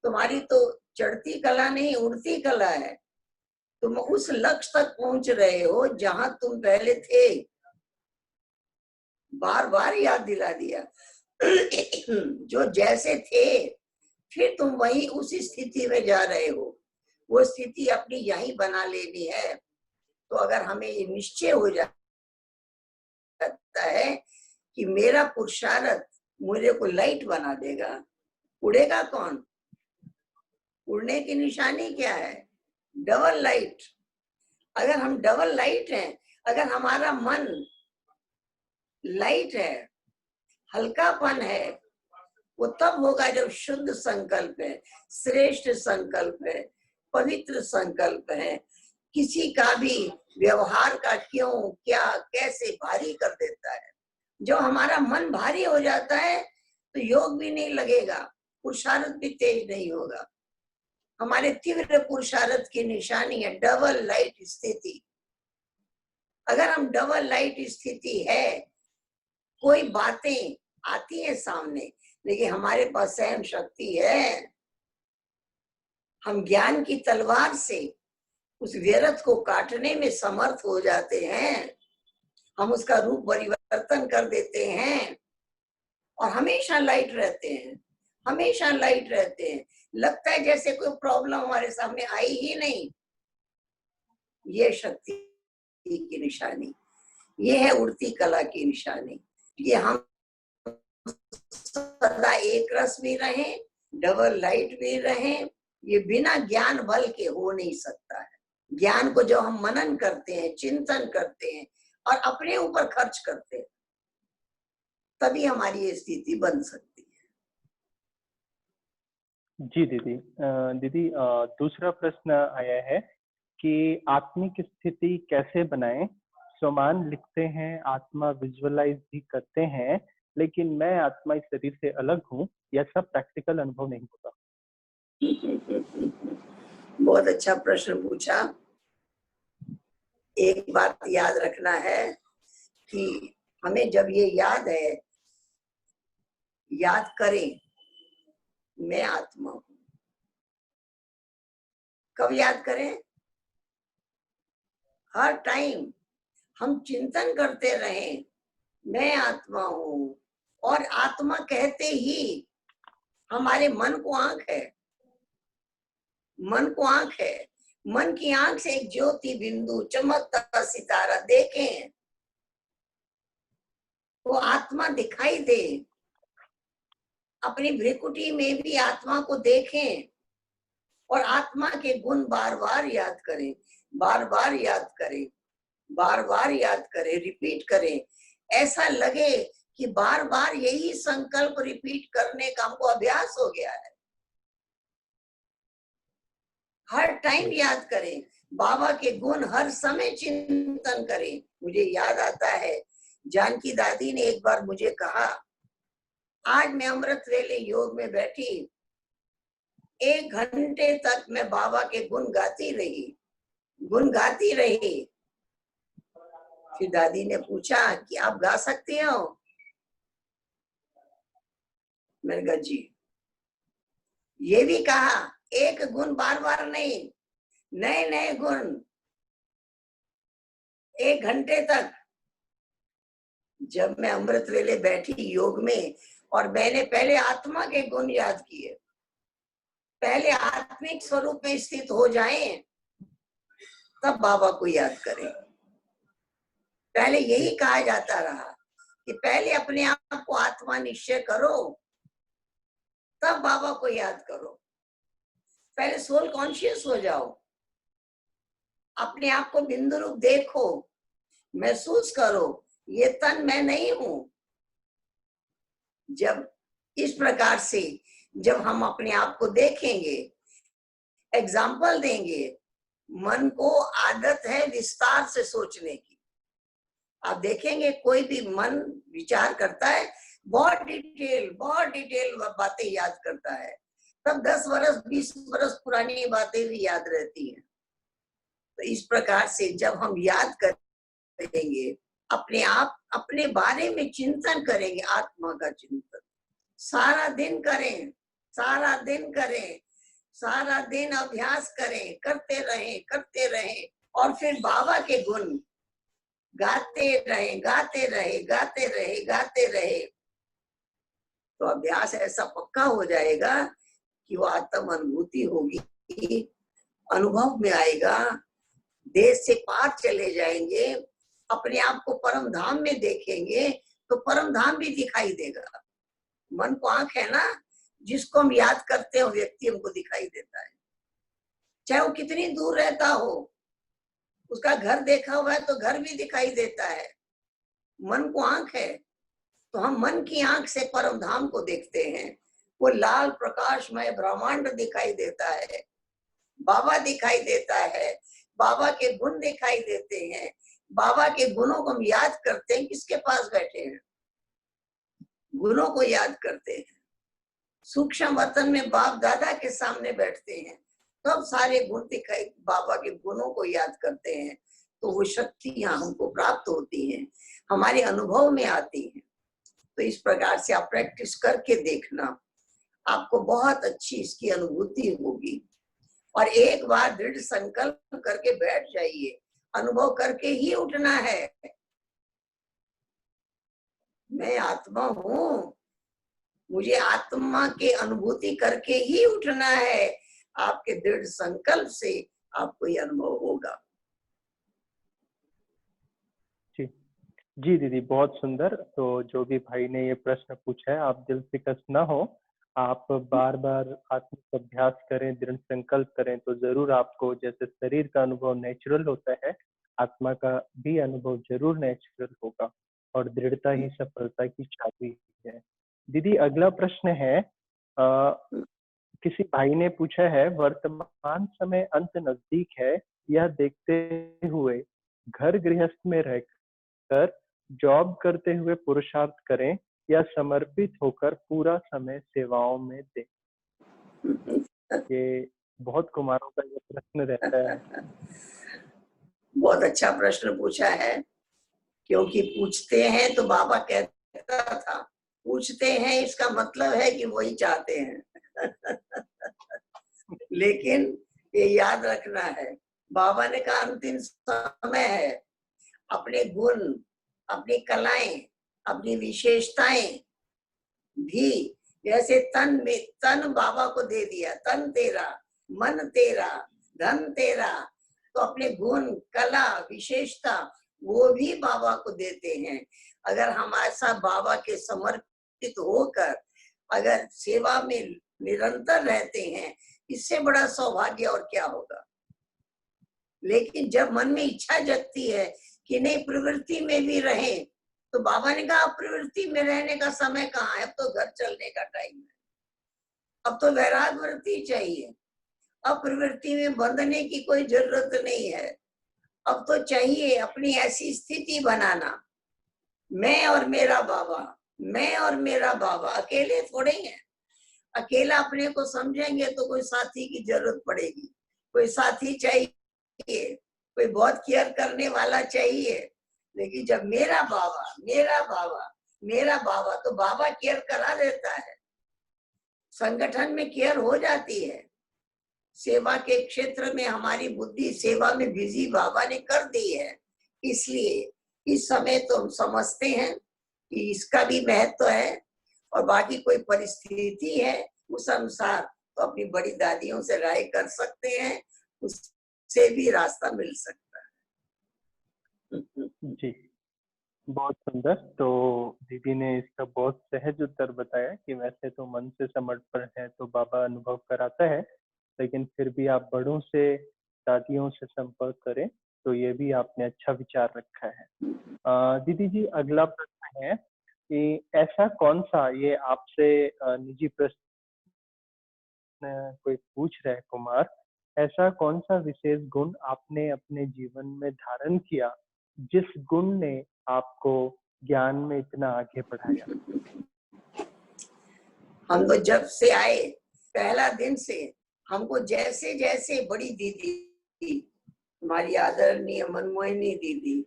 तुम्हारी तो चढ़ती कला नहीं उड़ती कला है, तुम उस लक्ष्य तक पहुंच रहे हो जहां तुम पहले थे। बार बार याद दिला दिया जो जैसे थे फिर तुम वही उस स्थिति में जा रहे हो, वो स्थिति अपनी यही बना लेनी है। तो अगर हमें ये निश्चय हो जाता है कि मेरा पुरुषार्थ मुझे को लाइट बना देगा, उड़ेगा कौन? उड़ने की निशानी क्या है? Double light. अगर हम डबल लाइट हैं, अगर हमारा मन लाइट है, हल्कापन है, वो तब होगा जब शुद्ध संकल्प है, श्रेष्ठ संकल्प है, पवित्र संकल्प है। किसी का भी व्यवहार का क्यों क्या कैसे भारी कर देता है। जो हमारा मन भारी हो जाता है तो योग भी नहीं लगेगा, पुरुषार्थ भी तेज नहीं होगा। हमारे तीव्र पुरुषार्थ की निशानी है डबल लाइट स्थिति। अगर हम डबल लाइट स्थिति है, कोई बातें आती है सामने, लेकिन हमारे पास सहन शक्ति है। हम ज्ञान की तलवार से उस व्यर्थ को काटने में समर्थ हो जाते हैं। हम उसका रूप परिवर्तन कर देते हैं और हमेशा लाइट रहते हैं, हमेशा लाइट रहते हैं। लगता है जैसे कोई प्रॉब्लम हमारे सामने आई ही नहीं। ये शक्ति की निशानी, ये है उड़ती कला की निशानी। ये हम सदा एक रस भी रहे, डबल लाइट भी रहे। ये बिना ज्ञान बल के हो नहीं सकता है। ज्ञान को जो हम मनन करते हैं, चिंतन करते हैं और अपने ऊपर खर्च करते हैं, तभी हमारी ये स्थिति बन सकती है। जी दीदी। दीदी, दूसरा प्रश्न आया है कि आत्मिक स्थिति कैसे बनाएं? सोमान लिखते हैं आत्मा विजुअलाइज भी करते हैं, लेकिन मैं आत्मा इस शरीर से अलग हूँ, यह सब प्रैक्टिकल अनुभव नहीं होता। बहुत अच्छा प्रश्न पूछा। एक बात याद रखना है कि हमें जब ये याद है, याद करें मैं आत्मा हूं। कब याद करें? हर टाइम हम चिंतन करते रहें मैं आत्मा हूं। और आत्मा कहते ही हमारे मन को आंख है, मन को आंख है। मन की आंख से एक ज्योति बिंदु चमकता सितारा देखें, वो आत्मा दिखाई दे। अपनी भ्रिकुटी में भी आत्मा को देखें और आत्मा के गुण बार बार याद करें, बार बार याद करें, बार बार याद करें, रिपीट करें। ऐसा लगे कि बार बार यही संकल्प रिपीट करने का हमको अभ्यास हो गया है। हर टाइम याद करें, बाबा के गुण हर समय चिंतन करें। मुझे याद आता है जानकी दादी ने एक बार मुझे कहा, आज मैं अमृत वेले योग में बैठी, 1 घंटे तक मैं बाबा के गुण गाती रही, गुण गाती रही। फिर दादी ने पूछा कि आप गा सकते हो? मैंने कहा जी। ये भी कहा एक गुण बार बार नहीं, नए नए गुण 1 घंटे तक। जब मैं अमृत वेले बैठी योग में और मैंने पहले आत्मा के गुण याद किए, पहले आत्मिक स्वरूप में स्थित हो जाएं, तब बाबा को याद करें। पहले यही कहा जाता रहा कि पहले अपने आप को आत्मा निश्चय करो, तब बाबा को याद करो। पहले सोल कॉन्शियस हो जाओ, अपने आप को बिंदु रूप देखो, महसूस करो ये तन मैं नहीं हूं। जब इस प्रकार से जब हम अपने आप को देखेंगे, एग्जाम्पल देंगे, मन को आदत है विस्तार से सोचने की। आप देखेंगे कोई भी मन विचार करता है, बहुत डिटेल बातें याद करता है, तब 10 वर्ष 20 वर्ष पुरानी बातें भी याद रहती हैं। तो इस प्रकार से जब हम याद करेंगे, अपने आप अपने बारे में चिंतन करेंगे, आत्मा का चिंतन सारा दिन करें, सारा दिन करें, सारा दिन अभ्यास करें, करते रहें और फिर बाबा के गुण गाते रहे। तो अभ्यास ऐसा पक्का हो जाएगा कि वो आत्म अनुभूति होगी, अनुभव में आएगा, देश से पार चले जाएंगे, अपने आप को परम धाम में देखेंगे तो परम धाम भी दिखाई देगा। मन को आंख है ना, जिसको हम याद करते हो व्यक्ति हमको दिखाई देता है, चाहे वो कितनी दूर रहता हो। उसका घर देखा हुआ है तो घर भी दिखाई देता है। मन को आंख है तो हम मन की आंख से परम धाम को देखते हैं। वो लाल प्रकाशमय ब्रह्मांड दिखाई देता है, बाबा दिखाई देता है, बाबा के गुण दिखाई देते हैं। बाबा के गुणों को हम याद करते हैं, किसके पास बैठे हैं, गुणों को याद करते हैं। सूक्ष्म वतन में बाप दादा के सामने बैठते हैं, तब सारे गुण दिखाई, बाबा के गुणों को याद करते हैं, तो वो शक्तियां हमको प्राप्त होती हैं, हमारे अनुभव में आती हैं। तो इस प्रकार से आप प्रैक्टिस करके देखना, आपको बहुत अच्छी इसकी अनुभूति होगी। और एक बार दृढ़ संकल्प करके बैठ जाइए, अनुभव करके ही उठना है। मैं आत्मा हूँ, मुझे आत्मा के अनुभूति करके ही उठना है। आपके दृढ़ संकल्प से आपको ये अनुभव होगा। जी दीदी, बहुत सुंदर। तो जो भी भाई ने ये प्रश्न पूछा है, आप दिल से कष्ट ना हो, आप बार बार आत्मिक अभ्यास करें, दृढ़ संकल्प करें, तो जरूर आपको जैसे शरीर का अनुभव नेचुरल होता है, आत्मा का भी अनुभव जरूर नेचुरल होगा। और दृढ़ता ही सफलता की चाबी है। दीदी, अगला प्रश्न है, किसी भाई ने पूछा है, वर्तमान समय अंत नजदीक है, यह देखते हुए घर गृहस्थ में रहकर जॉब करते हुए पुरुषार्थ करें या समर्पित होकर पूरा समय सेवाओं में दें? ये बहुत कुमारों का ये प्रश्न रहता है। बहुत अच्छा प्रश्न पूछा है, क्योंकि पूछते हैं तो बाबा कहता था, पूछते हैं इसका मतलब है कि वही चाहते हैं। लेकिन ये याद रखना है, बाबा ने कहा अंतिम समय है, अपने गुण, अपनी कलाएं, अपनी विशेषताएं भी, जैसे तन बाबा को दे दिया, तन तेरा, मन तेरा, धन तेरा, तो अपने गुण, कला, विशेषता वो भी बाबा को देते हैं। अगर हम ऐसा बाबा के समर्पित होकर अगर सेवा में निरंतर रहते हैं, इससे बड़ा सौभाग्य और क्या होगा। लेकिन जब मन में इच्छा जगती है कि नहीं प्रवृत्ति में भी रहें, तो बाबा ने कहा प्रवृत्ति में रहने का समय कहाँ है, अब तो घर चलने का टाइम है, अब तो वैराग वृत्ति चाहिए, अब प्रवृत्ति में बंधने की कोई जरूरत नहीं है। अब तो चाहिए अपनी ऐसी स्थिति बनाना, मैं और मेरा बाबा, मैं और मेरा बाबा, अकेले थोड़े हैं। अकेला अपने को समझेंगे तो कोई साथी की जरूरत पड़ेगी, कोई साथी चाहिए, कोई बहुत केयर करने वाला चाहिए। लेकिन जब मेरा बाबा, मेरा बाबा, मेरा बाबा, तो बाबा केयर करा देता है। संगठन में केयर हो जाती है, सेवा के क्षेत्र में हमारी बुद्धि सेवा में बिजी बाबा ने कर दी है। इसलिए इस समय तो हम समझते हैं कि इसका भी महत्व है, और बाकी कोई परिस्थिति है उस अनुसार तो अपनी बड़ी दादियों से राय कर सकते हैं, उससे भी रास्ता मिल सकता है। जी, बहुत सुंदर। तो दीदी ने इसका बहुत सहज उत्तर बताया कि वैसे तो मन से समर्पण है तो बाबा अनुभव कराता है, लेकिन फिर भी आप बड़ों से, दादियों से संपर्क करें, तो ये भी आपने अच्छा विचार रखा है। दीदी जी, अगला प्रश्न है कि ऐसा कौन सा, ये आपसे निजी प्रश्न कोई पूछ रहा है कुमार, ऐसा कौन सा विशेष गुण आपने अपने जीवन में धारण किया जिस गुण ने आपको ज्ञान में इतना आगे बढ़ाया? हम तो जब से आए पहला दिन से हमको जैसे जैसे बड़ी दीदी, हमारी आदरणीय मनमोहिनी दीदी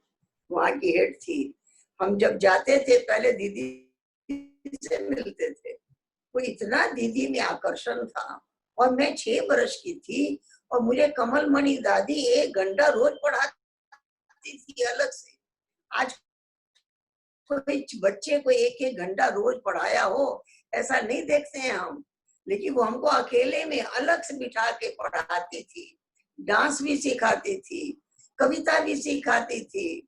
वहाँ की हेड थी, हम जब जाते थे पहले दीदी से मिलते थे, वो इतना दीदी में आकर्षण था। और मैं 6 वर्ष की थी और मुझे कमल मणि दादी 1 घंटा रोज पढ़ाती थी अलग से। आज कोई बच्चे को 1-1 घंटा रोज पढ़ाया हो ऐसा नहीं देखते हैं हम, लेकिन वो हमको अकेले में अलग से बिठा के पढ़ाती थी, डांस भी सिखाती थी, कविता भी सिखाती थी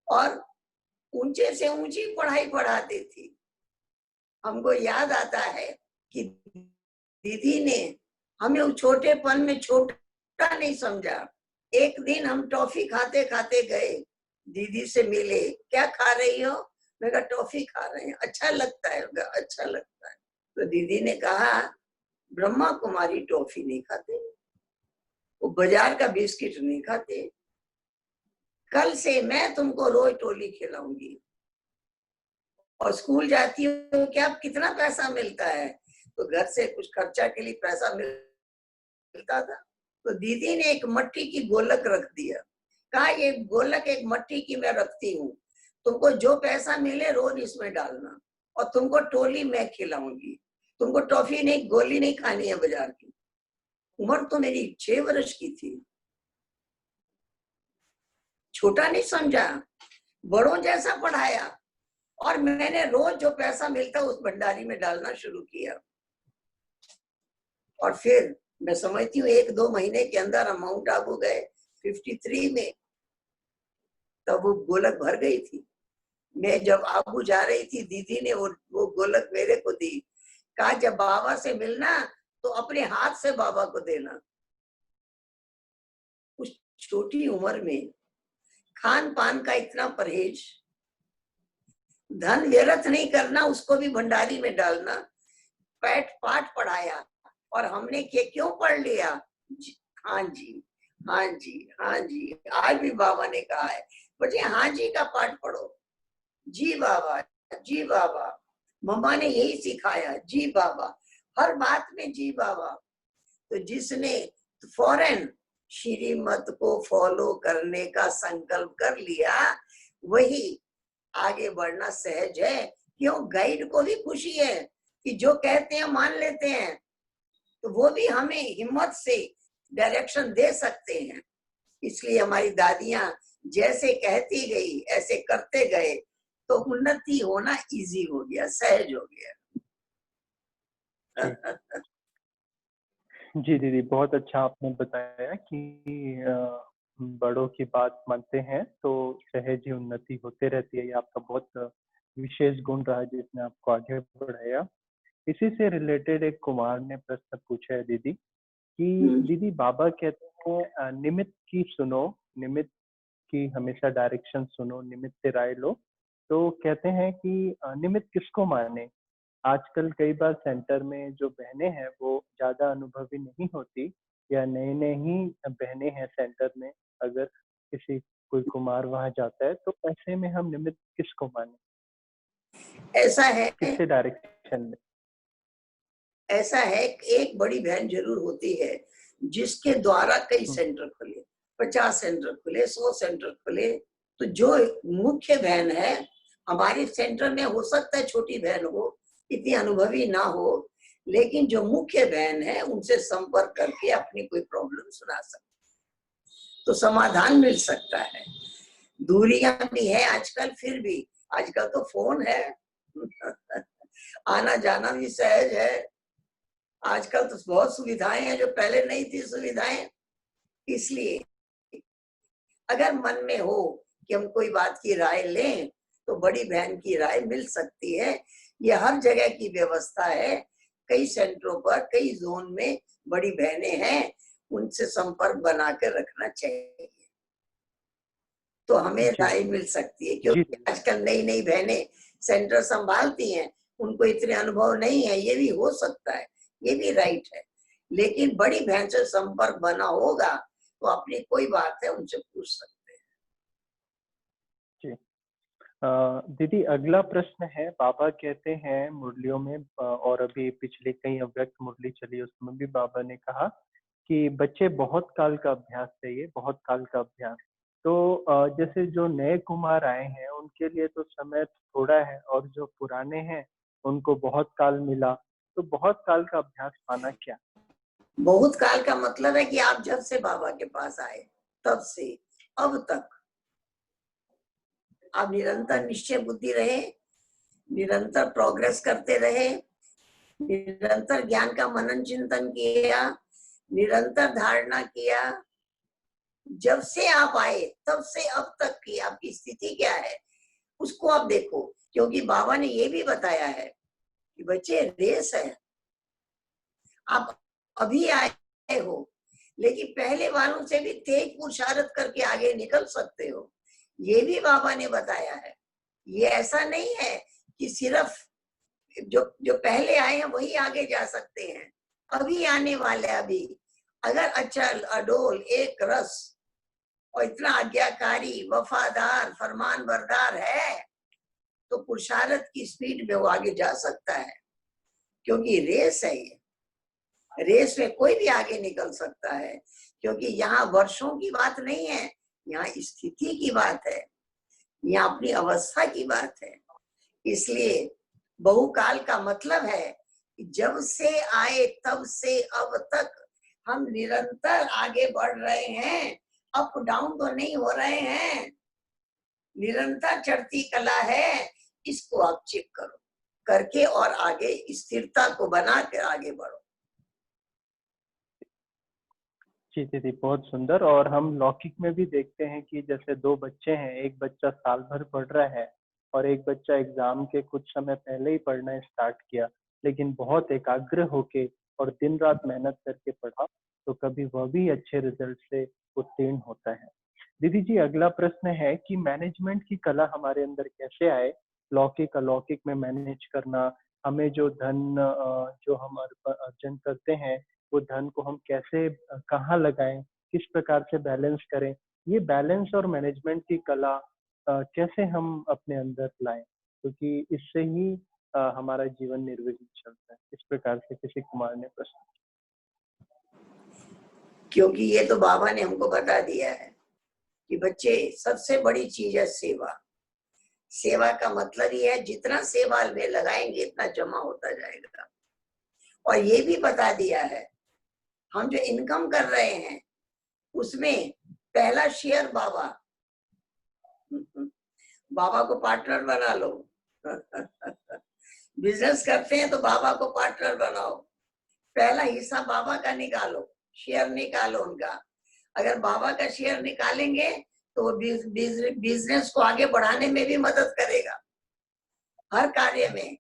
और ऊंचे से ऊंची पढ़ाई पढ़ाती थी। हमको याद आता है कि दीदी ने हमें उस छोटेपन में छोटा नहीं समझा। एक दिन हम टॉफी खाते खाते गए, दीदी से मिले, क्या खा रही हो? मैं कहा टॉफी खा रहे हैं। अच्छा लगता है? अच्छा लगता है। तो दीदी ने कहा ब्रह्मा कुमारी टॉफी नहीं खाते, वो बाजार का बिस्किट नहीं खाते, कल से मैं तुमको रोज टोली खिलाऊंगी। और स्कूल जाती हो क्या, कितना पैसा मिलता है? तो घर से कुछ खर्चा के लिए पैसा मिलता था, तो दीदी ने एक मट्टी की गोलक रख दिया, कहा ये गोलक एक मट्टी की मैं रखती हूँ, तुमको जो पैसा मिले रोज इसमें डालना और तुमको टोली मैं खिलाऊंगी, तुमको टॉफी नहीं गोली नहीं खानी है बाजार की। उम्र तो मेरी 6 वर्ष की थी, छोटा नहीं समझा, बड़ों जैसा पढ़ाया और मैंने रोज जो पैसा मिलता उस भंडारी में डालना शुरू किया। और फिर मैं समझती हूँ 1-2 महीने के अंदर हम माउंट आबू गए 53 में, तब वो गोलक भर गई थी। मैं जब आबू जा रही थी दीदी ने वो गोलक मेरे को दी, कहा जब बाबा से मिलना तो अपने हाथ से बाबा को देना। उस छोटी उम्र में खान पान का इतना परहेज, धन व्यर्थ नहीं करना, उसको भी भंडारी में डालना, पैट पाठ पढ़ाया और हमने क्यों पढ़ लिया? हाँ जी, हाँ जी, हाँ जी। आज भी बाबा ने कहा है बच्चे हाँ जी का पाठ पढ़ो, जी बाबा, जी बाबा। मम्मा ने यही सिखाया, जी बाबा, हर बात में जी बाबा। तो जिसने फौरन श्रीमत को फॉलो करने का संकल्प कर लिया वही आगे बढ़ना सहज है। क्यों? गाइड को भी खुशी है कि जो कहते हैं मान लेते हैं, तो वो भी हमें हिम्मत से डायरेक्शन दे सकते हैं। इसलिए हमारी दादियां जैसे कहती गई ऐसे करते गए तो उन्नति होना इजी हो गया, सहज हो गया। जी दीदी, बहुत अच्छा आपने बताया कि बड़ों की बात मानते हैं तो सहज ही उन्नति होते रहती है। ये आपका बहुत विशेष गुण रहा है जिसने आपको आगे बढ़ाया। इसी से रिलेटेड एक कुमार ने प्रश्न पूछा है दीदी कि दीदी बाबा कहते हैं निमित्त की सुनो, निमित्त की हमेशा डायरेक्शन सुनो, निमित्त से राय लो। तो कहते हैं कि निमित्त किसको माने? आजकल कई बार सेंटर में जो बहनें हैं वो ज्यादा अनुभवी नहीं होती, या नए नए ही बहनें हैं सेंटर में, अगर किसी कोई कुमार वहां जाता है तो ऐसे में हम निमित्त किसको माने, ऐसा है, किससे डायरेक्शन में? ऐसा है कि एक बड़ी बहन जरूर होती है जिसके द्वारा कई सेंटर खुले, 50 सेंटर खुले, 100 सेंटर खुले। तो जो मुख्य बहन है हमारे सेंटर में, हो सकता है छोटी बहन हो, इतनी अनुभवी ना हो, लेकिन जो मुख्य बहन है उनसे संपर्क करके अपनी कोई प्रॉब्लम सुना सकते, तो समाधान मिल सकता है। दूरियां भी है आजकल, फिर भी आजकल तो फोन है आना जाना भी सहज है। आजकल तो बहुत सुविधाएं हैं जो पहले नहीं थी सुविधाएं। इसलिए अगर मन में हो कि हम कोई बात की राय लें तो बड़ी बहन की राय मिल सकती है। ये हर जगह की व्यवस्था है, कई सेंटरों पर, कई जोन में बड़ी बहनें हैं, उनसे संपर्क बना कर रखना चाहिए, तो हमें राय मिल सकती है। क्योंकि आजकल नई नई बहनें सेंटर संभालती हैं, उनको इतने अनुभव नहीं है, ये भी हो सकता है, ये भी राइट है। लेकिन बड़ी बहन से संपर्क बना होगा तो अपनी कोई बात है उनसे पूछ सकते हैं। जी दीदी, अगला प्रश्न है, बाबा कहते हैं मुरलियों में और अभी पिछली कई अव्यक्त मुरली चली उसमें भी बाबा ने कहा कि बच्चे बहुत काल का अभ्यास चाहिए, बहुत काल का अभ्यास। तो जैसे जो नए कुमार आए हैं उनके लिए तो समय थोड़ा है और जो पुराने हैं उनको बहुत काल मिला, तो बहुत काल का अभ्यास पाना क्या? बहुत काल का मतलब है कि आप जब से बाबा के पास आए तब से अब तक आप निरंतर निश्चय बुद्धि रहे, निरंतर प्रोग्रेस करते रहे, निरंतर ज्ञान का मनन चिंतन किया, निरंतर धारणा किया। जब से आप आए तब से अब तक की आपकी स्थिति क्या है उसको आप देखो। क्योंकि बाबा ने ये भी बताया है कि बच्चे रेस है, आप अभी आए हो लेकिन पहले वालों से भी तेज पुरुषार्थ करके आगे निकल सकते हो, ये भी बाबा ने बताया है। ये ऐसा नहीं है कि सिर्फ जो जो पहले आए हैं वही आगे जा सकते हैं। अभी आने वाले अभी अगर अचल अडोल एक रस और इतना आज्ञाकारी वफादार फरमान बरदार है तो पुरुषार्थ की स्पीड में वो आगे जा सकता है। क्योंकि रेस है ये, रेस में कोई भी आगे निकल सकता है। क्योंकि यहाँ वर्षों की बात नहीं है, यहाँ स्थिति की बात है, यहाँ अपनी अवस्था की बात है। इसलिए बहुकाल का मतलब है कि जब से आए तब से अब तक हम निरंतर आगे बढ़ रहे हैं, अप डाउन तो नहीं हो रहे हैं, निरंतर चढ़ती कला है। इसको आप चेक करो करके और आगे स्थिरता को बना कर आगे बढ़ो। जी दीदी, बहुत सुंदर। और हम लौकिक में भी देखते हैं कि जैसे दो बच्चे हैं, एक बच्चा साल भर पढ़ रहा है और एक बच्चा एग्जाम के कुछ समय पहले ही पढ़ना स्टार्ट किया, लेकिन बहुत एकाग्र होके और दिन रात मेहनत करके पढ़ा तो कभी वह भी अच्छे रिजल्ट से उत्तीर्ण होता है। दीदी जी, अगला प्रश्न है कि मैनेजमेंट की कला हमारे अंदर कैसे आए, लौकिक अलौकिक में मैनेज करना, हमें जो धन जो हम अर्जन करते हैं वो धन को हम कैसे कहाँ लगाएं, किस प्रकार से बैलेंस करें, ये बैलेंस और मैनेजमेंट की कला कैसे हम अपने अंदर लाएं, क्योंकि इससे ही हमारा जीवन निर्विघ्न चलता है। इस प्रकार से किसी कुमार ने प्रश्न। क्योंकि ये तो बाबा ने हमको बता दिया है कि बच्चे सबसे बड़ी चीज है सेवा। सेवा का मतलब ही है जितना सेवा में लगाएंगे इतना जमा होता जाएगा। और ये भी बता दिया है हम जो इनकम कर रहे हैं उसमें पहला शेयर बाबा, बाबा को पार्टनर बना लो बिजनेस करते हैं तो बाबा को पार्टनर बनाओ, पहला हिस्सा बाबा का निकालो, शेयर निकालो उनका। अगर बाबा का शेयर निकालेंगे तो बिजनेस को आगे बढ़ाने में भी मदद करेगा हर कार्य में।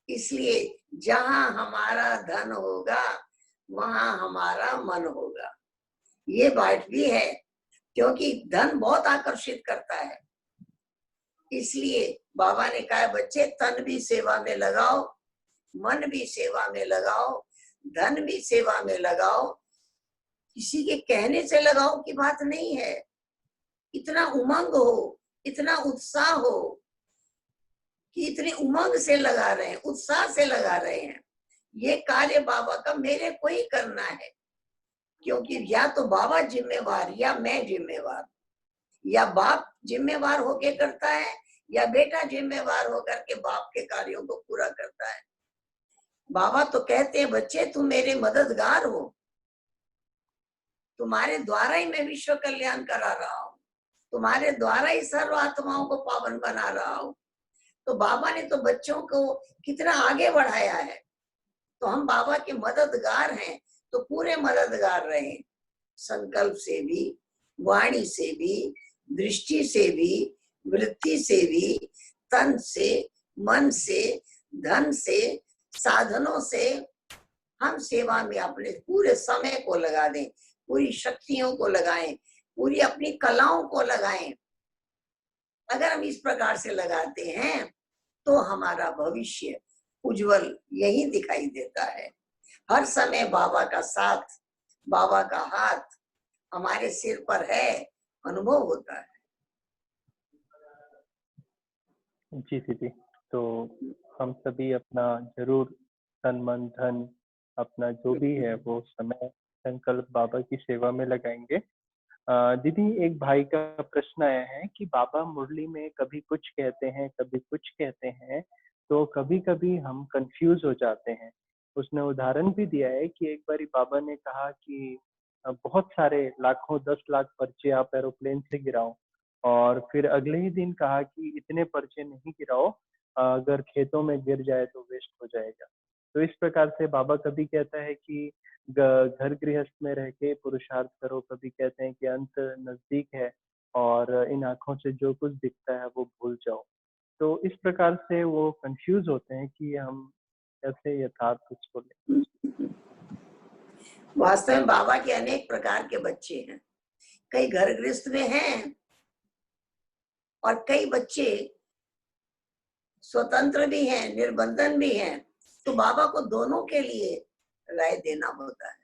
इसलिए जहां हमारा धन होगा वहां हमारा मन होगा, ये बात भी है। क्योंकि धन बहुत आकर्षित करता है, इसलिए बाबा ने कहा बच्चे तन भी सेवा में लगाओ, मन भी सेवा में लगाओ, धन भी सेवा में लगाओ। किसी के कहने से लगाओ की बात नहीं है, इतना उमंग हो, इतना उत्साह हो कि इतनी उमंग से लगा रहे हैं, उत्साह से लगा रहे हैं। ये कार्य बाबा का मेरे को ही करना है। क्योंकि या तो बाबा जिम्मेवार या मैं जिम्मेवार, या बाप जिम्मेवार होके करता है या बेटा जिम्मेवार होकर के बाप के कार्यों को पूरा करता है। बाबा तो कहते हैं बच्चे तुम मेरे मददगार हो, तुम्हारे द्वारा ही मैं विश्व कल्याण करा रहा हूँ, तुम्हारे द्वारा ही सर्व आत्माओं को पावन बना रहा हूँ। तो बाबा ने तो बच्चों को कितना आगे बढ़ाया है, तो हम बाबा के मददगार हैं, तो पूरे मददगार रहे, संकल्प से भी, वाणी से भी, दृष्टि से भी, वृत्ति से भी, तन से, मन से, धन से, साधनों से हम सेवा में अपने पूरे समय को लगा दें, पूरी शक्तियों को लगाएं, पूरी अपनी कलाओं को लगाएं। अगर हम इस प्रकार से लगाते हैं तो हमारा भविष्य उज्जवल यही दिखाई देता है। हर समय बाबा का साथ, बाबा का हाथ हमारे सिर पर है, अनुभव होता है। जी दीदी, तो हम सभी अपना जरूर तन मन धन अपना जो भी है वो समय संकल्प बाबा की सेवा में लगाएंगे। दीदी, एक भाई का प्रश्न आया है कि बाबा मुरली में कभी कुछ कहते हैं, कभी कुछ कहते हैं, तो कभी कभी हम कंफ्यूज हो जाते हैं। उसने उदाहरण भी दिया है कि एक बारी बाबा ने कहा कि बहुत सारे लाखों 10 लाख पर्चे आप एरोप्लेन से गिराओ, और फिर अगले ही दिन कहा कि इतने पर्चे नहीं गिराओ, अगर खेतों में गिर जाए तो वेस्ट हो जाएगा। तो इस प्रकार से बाबा कभी कहता है कि घर गृहस्थ में रह के पुरुषार्थ करो, कभी कहते हैं कि अंत नजदीक है और इन आंखों से जो कुछ दिखता है वो भूल जाओ। तो इस प्रकार से वो कंफ्यूज होते हैं कि हम कैसे यथार्थ उसको लें। वास्तव में बाबा के अनेक प्रकार के बच्चे हैं, कई घर गृहस्थ में हैं और कई बच्चे स्वतंत्र भी हैं, निर्बंधन भी हैं। तो बाबा को दोनों के लिए राय देना होता है।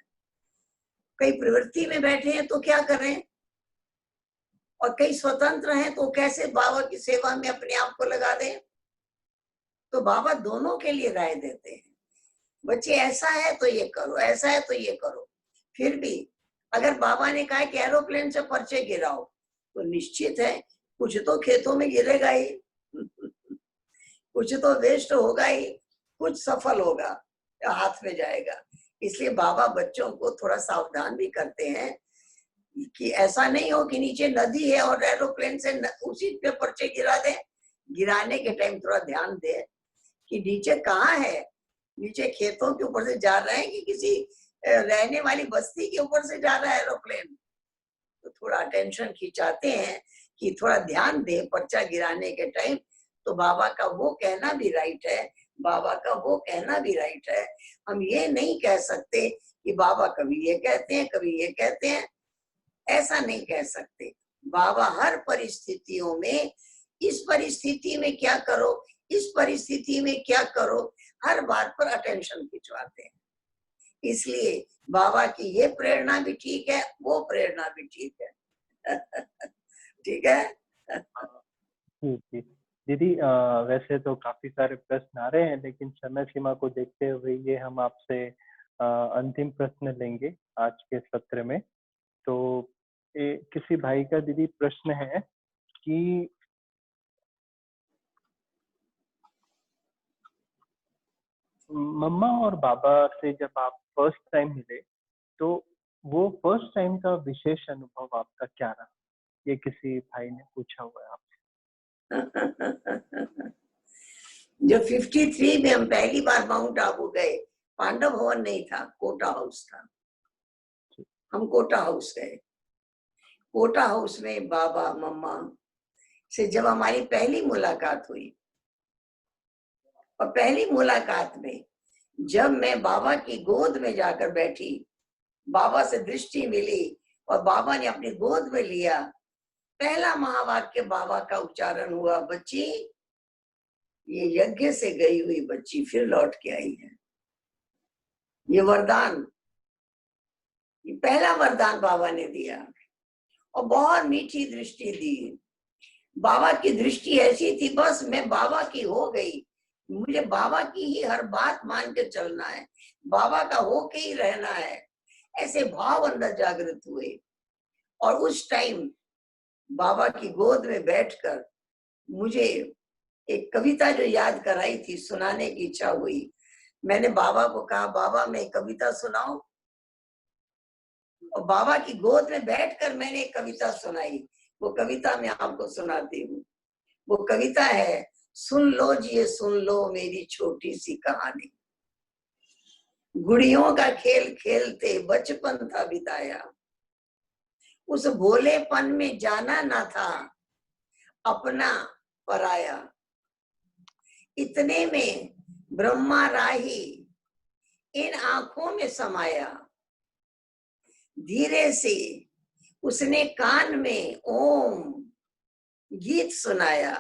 कई प्रवृत्ति में बैठे हैं तो क्या करें, और कई स्वतंत्र हैं तो कैसे बाबा की सेवा में अपने आप को लगा दें। तो बाबा दोनों के लिए राय देते हैं। बच्चे ऐसा है तो ये करो, ऐसा है तो ये करो। फिर भी अगर बाबा ने कहा कि एरोप्लेन से पर्चे गिराओ, तो निश्चित है कुछ तो खेतों में गिरेगा ही, कुछ तो वेस्ट होगा ही, कुछ सफल होगा या हाथ में जाएगा। इसलिए बाबा बच्चों को थोड़ा सावधान भी करते हैं कि ऐसा नहीं हो कि नीचे नदी है और एरोप्लेन से उसी पे पर्चे गिरा दे। गिराने के टाइम थोड़ा ध्यान दे कि नीचे कहाँ है, नीचे खेतों के ऊपर से जा रहे हैं कि किसी रहने वाली बस्ती के ऊपर से जा रहा है एरोप्लेन। तो थोड़ा अटेंशन खिंचाते हैं कि थोड़ा ध्यान दे पर्चा गिराने के टाइम। तो बाबा का वो कहना भी राइट है, बाबा का वो कहना भी राइट है। हम ये नहीं कह सकते कि बाबा कभी ये कहते हैं कभी ये कहते हैं, ऐसा नहीं कह सकते। बाबा हर परिस्थितियों में, इस परिस्थिति में क्या करो, इस परिस्थिति में क्या करो, हर बात पर अटेंशन खिंचवाते हैं। इसलिए बाबा की ये प्रेरणा भी ठीक है, वो प्रेरणा भी ठीक है। ठीक है। जी जी दीदी, वैसे तो काफी सारे प्रश्न आ रहे हैं, लेकिन समय सीमा को देखते हुए ये हम आपसे अंतिम प्रश्न लेंगे आज के सत्र में। तो किसी भाई का दीदी प्रश्न है कि मम्मा और बाबा से जब आप फर्स्ट टाइम मिले, तो वो फर्स्ट टाइम का विशेष अनुभव आपका क्या रहा? ये किसी भाई ने पूछा हुआ है आपसे। जो 53 में हम पहली बार माउंट आबू गए, पांडव भवन नहीं था, कोटा हाउस था। हम कोटा हाउस गए। कोटा हाउस में बाबा मम्मा से जब हमारी पहली मुलाकात हुई, और पहली मुलाकात में जब मैं बाबा की गोद में जाकर बैठी, बाबा से दृष्टि मिली और बाबा ने अपनी गोद में लिया, पहला महावाक्य बाबा का उच्चारण हुआ, बच्ची ये यज्ञ से गई हुई बच्ची फिर लौट के आई है। ये वरदान, ये पहला वरदान बाबा ने दिया, और बहुत मीठी दृष्टि दी। बाबा की दृष्टि ऐसी थी, बस मैं बाबा की हो गई, मुझे बाबा की ही हर बात मान के चलना है, बाबा का होके ही रहना है। ऐसे भाव अंदर जागृत हुए। और उस टाइम बाबा की गोद में बैठकर मुझे एक कविता जो याद कराई थी, सुनाने की इच्छा हुई। मैंने बाबा को कहा, बाबा मैं कविता सुनाऊं? और बाबा की गोद में बैठकर मैंने एक कविता सुनाई। वो कविता मैं आपको सुनाती हूँ। वो कविता है, सुन लो जी ये सुन लो मेरी छोटी सी कहानी। गुड़ियों का खेल खेलते बचपन था बिताया, उस भोलेपन में जाना ना था अपना पराया। इतने में ब्रह्मा राही इन आंखों में समाया। धीरे से उसने कान में ओम गीत सुनाया।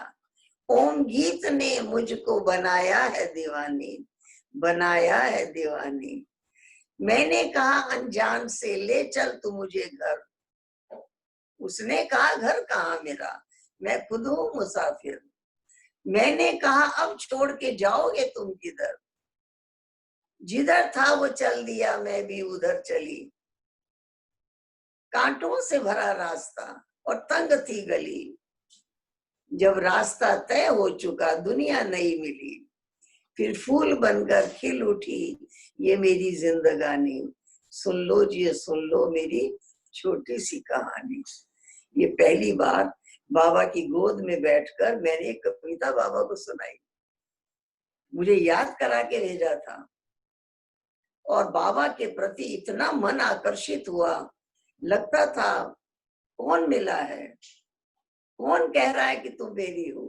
ओम गीत ने मुझको बनाया है दीवानी, बनाया है दीवानी। मैंने कहा अनजान से ले चल तू मुझे घर। उसने कहा घर कहाँ मेरा, मैं खुद हूँ मुसाफिर। मैंने कहा अब छोड़ के जाओगे तुम किधर। जिधर था वो चल दिया, मैं भी उधर चली। कांटों से भरा रास्ता और तंग थी गली। जब रास्ता तय हो चुका दुनिया नहीं मिली। फिर फूल बनकर खिल उठी ये मेरी जिंदगानी। सुन लो जी सुन लो मेरी छोटी सी कहानी। ये पहली बार बाबा की गोद में बैठकर मैंने एक कविता बाबा को सुनाई। मुझे याद करा के भेजा था और बाबा के प्रति इतना मन आकर्षित हुआ, लगता था कौन मिला है, कौन कह रहा है कि तुम मेरी हो।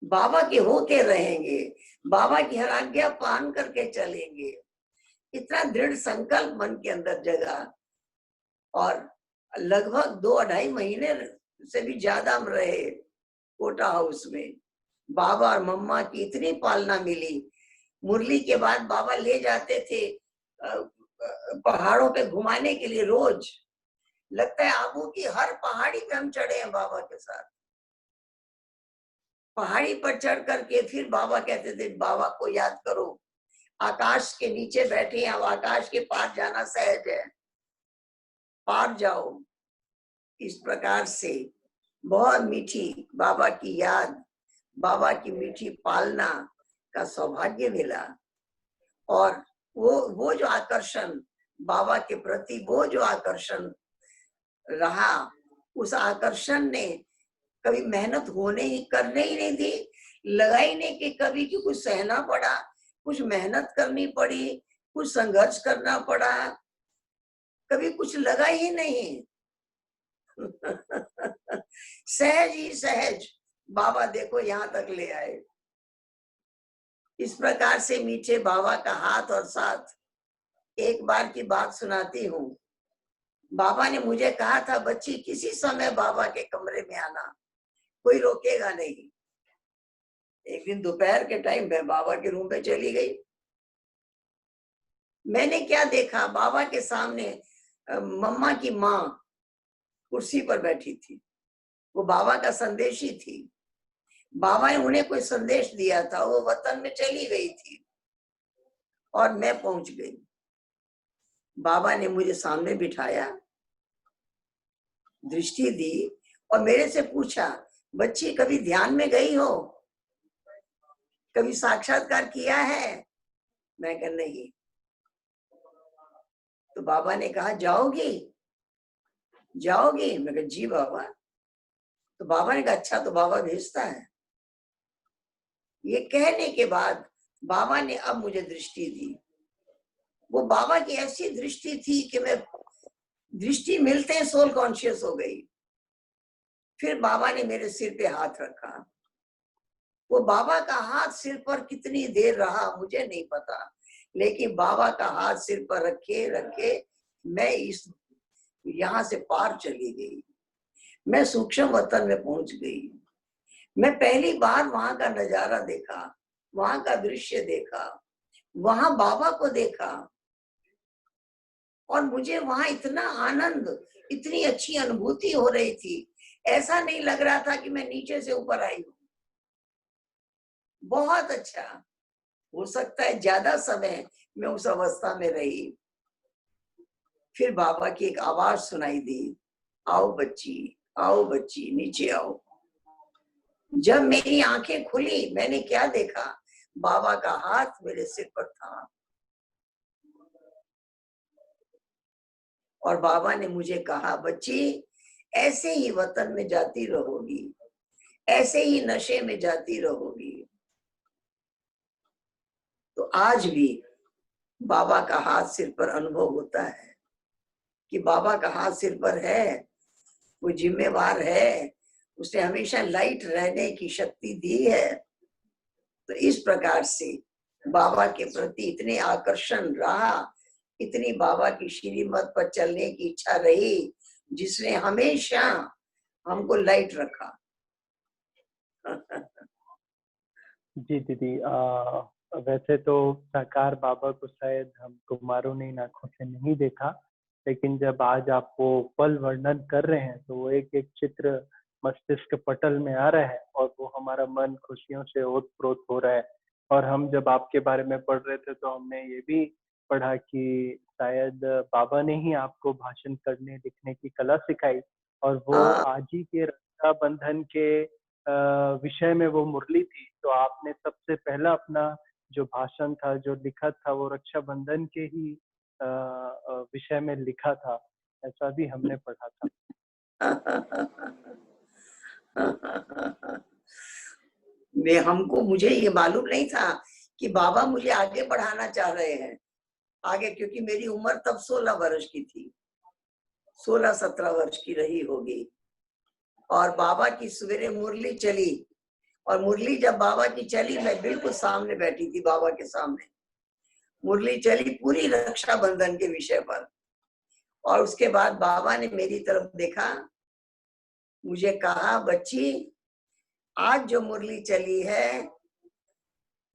बाबा के होके रहेंगे, बाबा की हर आज्ञा पालन करके चलेंगे। इतना दृढ़ संकल्प मन के अंदर जगा और लगभग 2-2.5 महीने से भी ज्यादा हम रहे कोटा हाउस में। बाबा और मम्मा की इतनी पालना मिली। मुरली के बाद बाबा ले जाते थे पहाड़ों पे घुमाने के लिए रोज। लगता है आबू की हर पहाड़ी पे हम चढ़े हैं बाबा के साथ। पहाड़ी पर चढ़ करके फिर बाबा कहते थे बाबा को याद करो, आकाश के नीचे बैठे हैं, अब आकाश के पार जाना सहज है, पार जाओ। इस प्रकार से बहुत मीठी बाबा की याद, बाबा की मीठी पालना का सौभाग्य मिला। और वो जो आकर्षण बाबा के प्रति, वो जो आकर्षण रहा, उस आकर्षण ने कभी मेहनत करने ही नहीं दी, लगाई नहीं कि कभी कि कुछ सहना पड़ा, कुछ मेहनत करनी पड़ी, कुछ संघर्ष करना पड़ा, कभी कुछ लगा ही नहीं। सहज ही सहज बाबा देखो यहाँ तक ले आए। इस प्रकार से मीठे बाबा का हाथ और साथ। एक बार की बात सुनाती हूँ। बाबा ने मुझे कहा था, बच्ची किसी समय बाबा के कमरे में आना, कोई रोकेगा नहीं। एक दिन दोपहर के टाइम में बाबा के रूम पे चली गई। मैंने क्या देखा, बाबा के सामने मम्मा की माँ कुर्सी पर बैठी थी। वो बाबा का संदेशी थी। बाबा ने उन्हें कोई संदेश दिया था, वो वतन में चली गई थी और मैं पहुंच गई। बाबा ने मुझे सामने बिठाया, दृष्टि दी और मेरे से पूछा, बच्ची कभी ध्यान में गई हो, कभी साक्षात्कार किया है? मैं कहा नहीं। तो बाबा ने कहा जाओगी, जाओगी? मैं कहा जी बाबा। तो बाबा ने कहा अच्छा, तो बाबा भेजता है। ये कहने के बाद बाबा ने अब मुझे दृष्टि दी। वो बाबा की ऐसी दृष्टि थी कि मैं दृष्टि मिलते सोल कॉन्शियस हो गई। फिर बाबा ने मेरे सिर पे हाथ रखा। वो बाबा का हाथ सिर पर कितनी देर रहा मुझे नहीं पता, लेकिन बाबा का हाथ सिर पर रखे रखे मैं यहाँ से पार चली गई। मैं सूक्ष्म वतन में पहुंच गई। मैं पहली बार वहां का नजारा देखा, वहां का दृश्य देखा, वहां बाबा को देखा और मुझे वहां इतना आनंद, इतनी अच्छी अनुभूति हो रही थी। ऐसा नहीं लग रहा था कि मैं नीचे से ऊपर आई हूँ। बहुत अच्छा। हो सकता है ज्यादा समय मैं उस अवस्था में रही। फिर बाबा की एक आवाज सुनाई दी, आओ बच्ची नीचे आओ। जब मेरी आंखें खुली, मैंने क्या देखा, बाबा का हाथ मेरे सिर पर था और बाबा ने मुझे कहा, बच्ची ऐसे ही वतन में जाती रहोगी, ऐसे ही नशे में जाती रहोगी। तो आज भी बाबा का हाथ सिर पर अनुभव होता है कि बाबा का हाथ सिर पर है, वो जिम्मेवार है, उसने हमेशा लाइट रहने की शक्ति दी है। तो इस प्रकार से बाबा के प्रति इतने आकर्षण रहा, इतनी बाबा की श्रीमत पर चलने की इच्छा रही, जिसने हमेशा हमको लाइट रखा। जी दीदी, वैसे तो साकार बाबा को शायद हम कुमारों ने इन आंखों से नहीं देखा, लेकिन जब आज आप वो पल वर्णन कर रहे हैं तो वो एक एक चित्र मस्तिष्क पटल में आ रहा है और वो हमारा मन खुशियों से ओत-प्रोत हो रहा है। और हम जब आपके बारे में पढ़ रहे थे तो हमने ये भी पढ़ा कि शायद बाबा ने ही आपको भाषण करने लिखने की कला सिखाई और वो हाँ, आज ही के रक्षाबंधन के विषय में वो मुरली थी, तो आपने सबसे पहला अपना जो भाषण था, जो लिखा था, वो रक्षाबंधन के ही विषय में लिखा था, ऐसा भी हमने पढ़ा था। मुझे ये मालूम नहीं था कि बाबा मुझे आगे बढ़ाना चाह रहे हैं आगे, क्योंकि मेरी उम्र तब 16 वर्ष की थी, 16-17 वर्ष की रही होगी। और बाबा की सवेरे मुरली चली और मुरली जब बाबा की चली, मैं बिल्कुल सामने बैठी थी बाबा के सामने। मुरली चली पूरी रक्षाबंधन के विषय पर और उसके बाद बाबा ने मेरी तरफ देखा, मुझे कहा, बच्ची आज जो मुरली चली है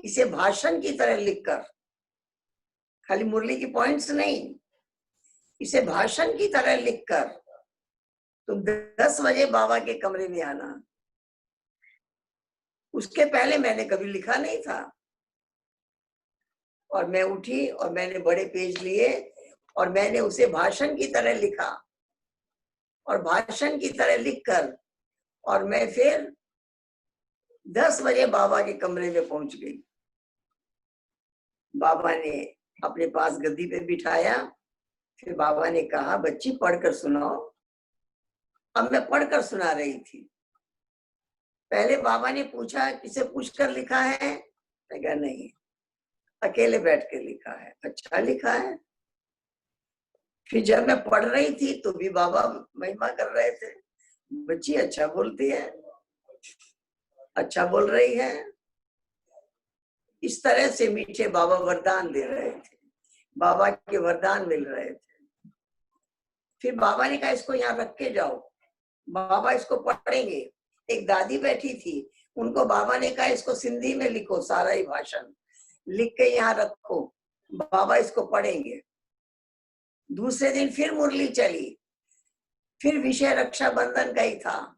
इसे भाषण की तरह लिखकर, खाली मुरली की पॉइंट्स नहीं, इसे भाषण की तरह लिखकर तुम 10 बजे बाबा के कमरे में आना। उसके पहले मैंने कभी लिखा नहीं था और मैं उठी और मैंने बड़े पेज लिए और मैंने उसे भाषण की तरह लिखा और भाषण की तरह लिखकर और मैं फिर 10 बजे बाबा के कमरे में पहुंच गई। बाबा ने अपने पास गद्दी पे बिठाया, फिर बाबा ने कहा, बच्ची पढ़कर सुनाओ। अब मैं पढ़कर सुना रही थी। पहले बाबा ने पूछा, किसे पूछकर लिखा है? मैं कहा नहीं, अकेले बैठ के लिखा है। अच्छा लिखा है। फिर जब मैं पढ़ रही थी तो भी बाबा महिमा कर रहे थे, बच्ची अच्छा बोलती है, अच्छा बोल रही है। इस तरह से मीठे बाबा वरदान दे रहे थे, बाबा के वरदान मिल रहे थे। फिर बाबा ने कहा, इसको यहाँ रख के जाओ, बाबा इसको पढ़ेंगे। एक दादी बैठी थी, उनको बाबा ने कहा, इसको सिंधी में लिखो, सारा ही भाषण लिख के यहाँ रखो, बाबा इसको पढ़ेंगे। दूसरे दिन फिर मुरली चली, फिर विषय रक्षाबंधन का ही था।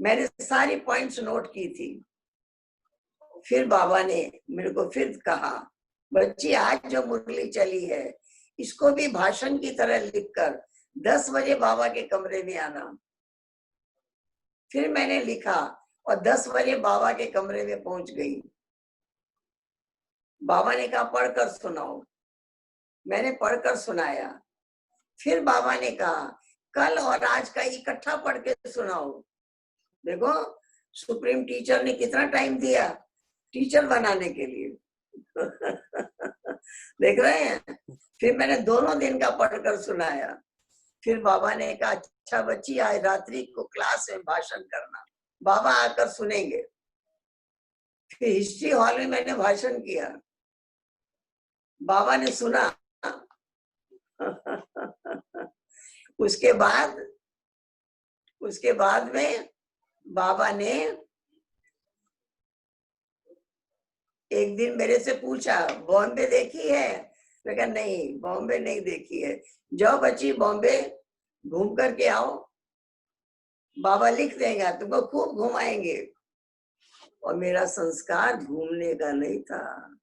मैंने सारी पॉइंट्स नोट की थी। फिर बाबा ने मेरे को फिर कहा, बच्ची आज जो मुरली चली है इसको भी भाषण की तरह लिखकर 10 बजे बाबा के कमरे में आना। फिर मैंने लिखा और 10 बजे बाबा के कमरे में पहुंच गई। बाबा ने कहा, पढ़कर सुनाओ। मैंने पढ़कर सुनाया। फिर बाबा ने कहा, कल और आज का इकट्ठा पढ़ के सुनाओ। देखो सुप्रीम टीचर ने कितना टाइम दिया टीचर बनाने के लिए। देख रहे हैं। फिर मैंने दोनों दिन का पढ़कर सुनाया। फिर बाबा ने कहा, अच्छा बच्ची आज रात्रि को क्लास में भाषण करना, बाबा आकर सुनेंगे। फिर हिस्ट्री हॉल में मैंने भाषण किया, बाबा ने सुना। उसके बाद में बाबा ने एक दिन मेरे से पूछा, बॉम्बे देखी है? मैं कहा नहीं, बॉम्बे नहीं देखी है। जाओ बच्ची बॉम्बे घूम करके आओ, बाबा लिख देंगे, तुमको खूब घुमाएंगे। और मेरा संस्कार घूमने का नहीं था,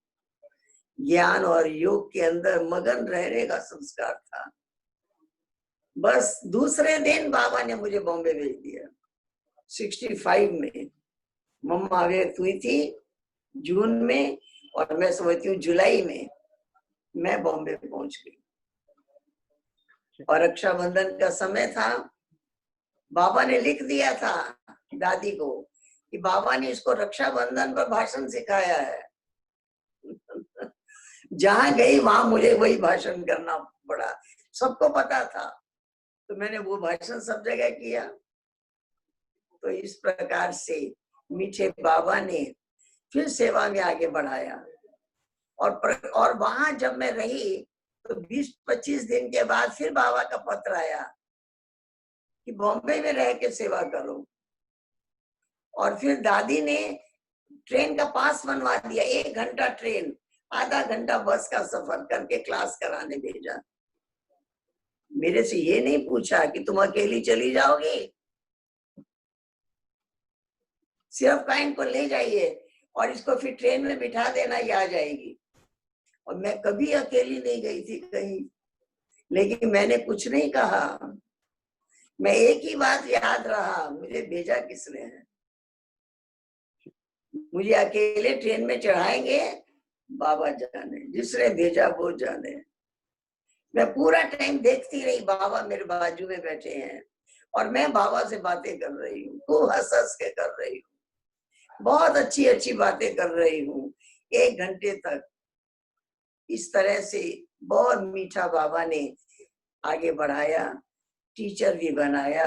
ज्ञान और योग के अंदर मगन रहने का संस्कार था। बस दूसरे दिन बाबा ने मुझे बॉम्बे भेज दिया। 65 में मम्मा व्यक्त हुई थी जून में, और मैं समझती हूँ जुलाई में मैं बॉम्बे पहुंच गई। और रक्षाबंधन का समय था, बाबा ने लिख दिया था दादी को कि बाबा ने इसको रक्षाबंधन पर भाषण सिखाया है। जहां गई वहां मुझे वही भाषण करना पड़ा, सबको पता था, तो मैंने वो भाषण सब जगह किया। तो इस प्रकार से मीठे बाबा ने फिर सेवा में आगे बढ़ाया। और वहां जब मैं रही तो 20-25 दिन के बाद फिर बाबा का पत्र आया कि बॉम्बे में रह के सेवा करो। और फिर दादी ने ट्रेन का पास बनवा दिया, 1 घंटा ट्रेन, आधा घंटा बस का सफर करके क्लास कराने भेजा। मेरे से ये नहीं पूछा कि तुम अकेली चली जाओगी, सिर्फ काइन को ले जाइए और इसको फिर ट्रेन में बिठा देना, ये आ जाएगी। और मैं कभी अकेली नहीं गई थी कहीं, लेकिन मैंने कुछ नहीं कहा। मैं एक ही बात याद रहा, मुझे भेजा किसने है, मुझे अकेले ट्रेन में चढ़ाएंगे बाबा जाने, जिसने भेजा वो जाने। मैं पूरा टाइम देखती रही, बाबा मेरे बाजू में बैठे हैं और मैं बाबा से बातें कर रही हूँ, खूब हंस हंस के कर रही हूँ, बहुत अच्छी अच्छी बातें कर रही हूँ 1 घंटे तक। इस तरह से बहुत मीठा बाबा ने आगे बढ़ाया, टीचर भी बनाया,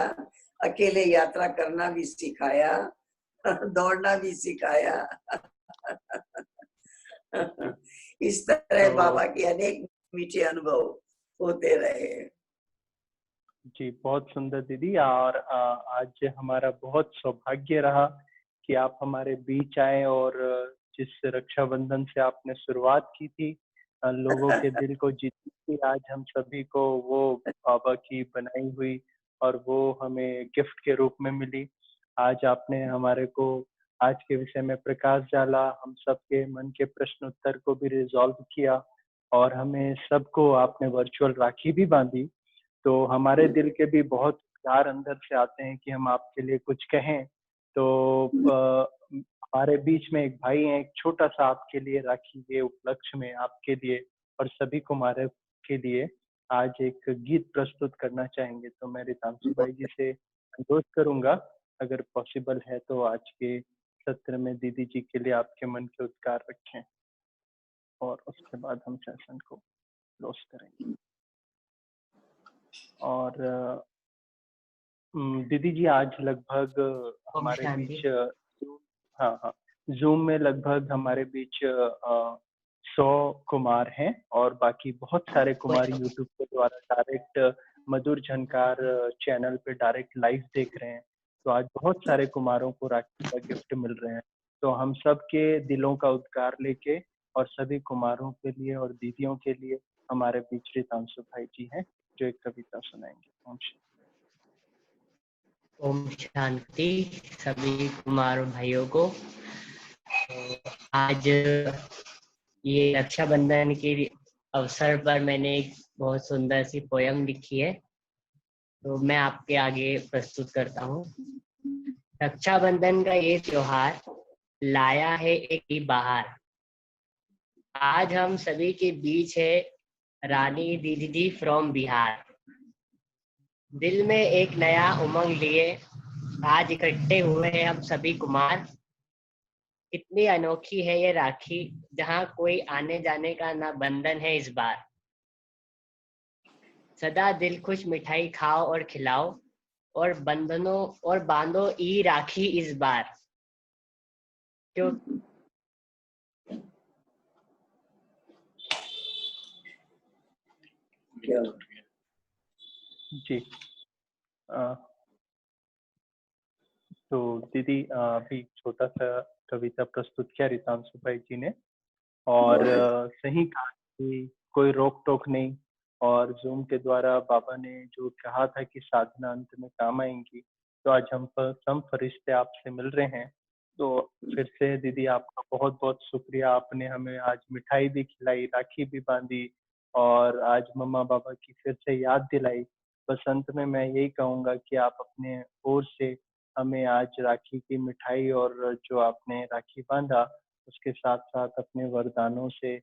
अकेले यात्रा करना भी सिखाया, दौड़ना भी सिखाया। इस तरह बाबा के अनेक मीठे अनुभव होते रहे। जी, बहुत सुंदर दीदी। और आज हमारा बहुत सौभाग्य रहा कि आप हमारे बीच आए, और जिस रक्षाबंधन से आपने शुरुआत की थी, लोगों के दिल को जीतने की, आज हम सभी को वो बाबा की बनाई हुई और वो हमें गिफ्ट के रूप में मिली। आज आपने हमारे को आज के विषय में प्रकाश डाला, हम सबके मन के प्रश्न उत्तर को भी रिजॉल्व किया, और हमें सबको आपने वर्चुअल राखी भी बांधी। तो हमारे दिल के भी बहुत प्यार अंदर से आते हैं कि हम आपके लिए कुछ कहें। तो हमारे बीच में एक भाई हैं, एक छोटा सा आपके लिए राखी के उपलक्ष्य में आपके लिए और सभी कुमारों के लिए आज एक गीत प्रस्तुत करना चाहेंगे। तो मैं रितांशु भाई जी से अनुरोध करूंगा, अगर पॉसिबल है तो आज के सत्र में दीदी जी के लिए आपके मन के उद्गार रखें, और उसके बाद हम सेशन को क्लोज करेंगे। और दीदी जी, आज लगभग ओम हमारे शांति। बीच हाँ हाँ, जूम में लगभग हमारे बीच 100 कुमार हैं, और बाकी बहुत सारे कुमार यूट्यूब के द्वारा डायरेक्ट मधुर झनकार चैनल पे डायरेक्ट लाइव देख रहे हैं। तो आज बहुत सारे कुमारों को राखी का गिफ्ट मिल रहे हैं। तो हम सब के दिलों का उद्गार लेके और सभी कुमारों के लिए और दीदियों के लिए हमारे बीच रितांशु भाई जी हैं, जो एक कविता सुनाएंगे। ओम शांति। ओम शांति सभी कुमार भाइयों को। तो आज ये रक्षाबंधन के अवसर पर मैंने एक बहुत सुंदर सी पोयम लिखी है, तो मैं आपके आगे प्रस्तुत करता हूँ। रक्षाबंधन का ये त्योहार लाया है एक ही बहार। आज हम सभी के बीच है रानी दीदी फ्रॉम बिहार। दिल में एक नया उमंग लिए आज इकट्ठे हुए हैं हम सभी कुमार। कितनी अनोखी है ये राखी, जहाँ कोई आने जाने का ना बंधन है इस बार। सदा दिल खुश मिठाई खाओ और खिलाओ, और बंधनों और बांधो ई राखी इस बार। क्यों जी। तो दीदी अभी छोटा सा कविता प्रस्तुत किया रितांशु भाई जी ने, और सही कहा कि कोई रोक टोक नहीं, और जूम के द्वारा बाबा ने जो कहा था कि साधना अंत में काम आएंगी, तो आज हम सब फरिश्ते आपसे मिल रहे हैं। तो फिर से दीदी आपका बहुत बहुत शुक्रिया, आपने हमें आज मिठाई भी खिलाई, राखी भी बांधी, और आज मम्मा पापा की फिर से याद दिलाई। बस अंत में मैं यही कहूँगा कि आप अपने ओर से हमें आज राखी की मिठाई और जो आपने राखी बांधा उसके साथ साथ अपने वरदानों से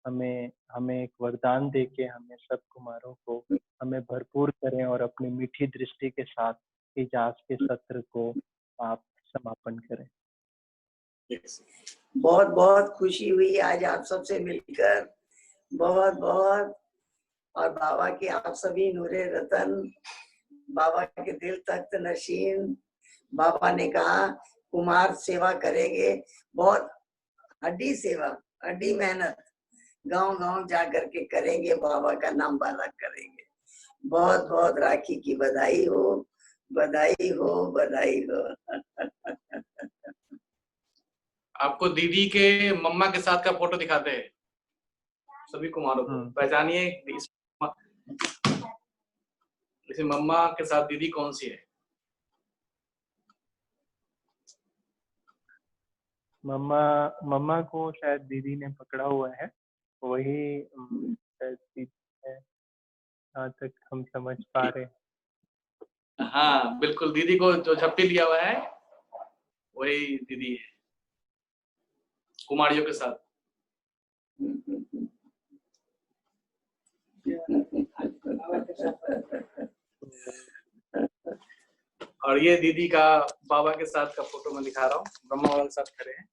हमें हमें एक वरदान दे के हमें सब कुमारों को हमें भरपूर करें और अपनी मीठी दृष्टि के साथ इस आज के सत्र को आप समापन करें। बहुत बहुत खुशी हुई आज आप सबसे मिलकर, बहुत बहुत। और बाबा के आप सभी नूरे रतन, बाबा के दिल तख्त नशीन। बाबा ने कहा कुमार सेवा करेंगे, बहुत हड्डी सेवा, हड्डी मेहनत, गांव गांव जा करके करेंगे, बाबा का नाम बाला करेंगे। बहुत बहुत राखी की बधाई हो, बधाई हो, बधाई हो। आपको दीदी के मम्मा के साथ का फोटो दिखाते हैं सभी कुमारों को, पहचानिए इसे मम्मा के साथ दीदी कौन सी है? मम्मा को शायद दीदी ने पकड़ा हुआ है, वही शायद दीदी है, जहाँ तक हम समझ पा रहे हैं। हाँ बिल्कुल, दीदी को जो झपटी लिया हुआ है वही दीदी है कुमारियों के साथ। और ये दीदी का बाबा के साथ का फोटो मैं दिखा रहा हूँ, ब्रह्मा बाबा के साथ खड़े हैं।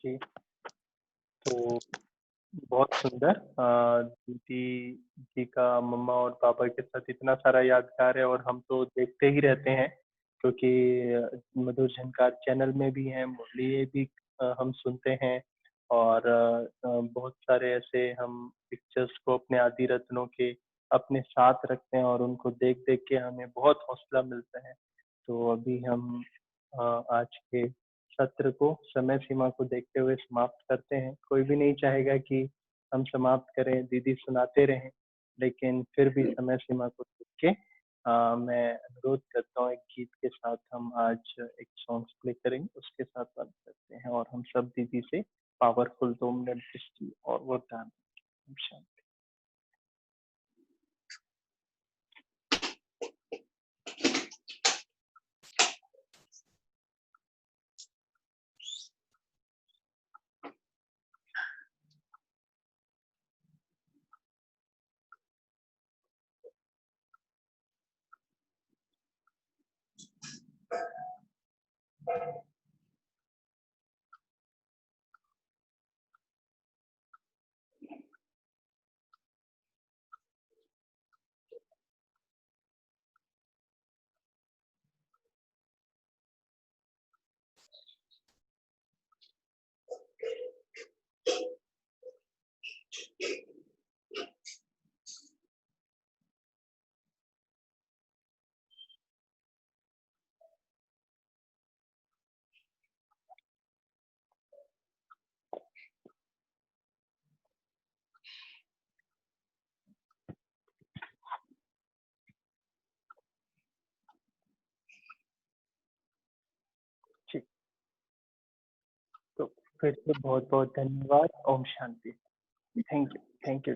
जी, तो बहुत सुंदर। दीदी जी का मम्मा और पापा के साथ इतना सारा यादगार है और हम तो देखते ही रहते हैं, क्योंकि मधुर झंकार चैनल में भी हैं, मुरली ये भी हम सुनते हैं और बहुत सारे ऐसे हम पिक्चर्स को अपने आदि रत्नों के अपने साथ रखते हैं और उनको देख देख के हमें बहुत हौसला मिलता है। तो अभी हम आज के सत्र को समय सीमा को देखते हुए समाप्त करते हैं। कोई भी नहीं चाहेगा कि हम समाप्त करें, दीदी सुनाते रहें, लेकिन फिर भी समय सीमा को देख के मैं अनुरोध करता हूँ एक गीत के साथ हम आज एक सॉन्ग प्ले करेंगे, उसके साथ बंद करते हैं और हम सब दीदी से पावरफुल 2 मिनट दृष्टि और वरदान। शांति। ठीक, तो फिर से बहुत बहुत धन्यवाद। ओम शांति। Thank you.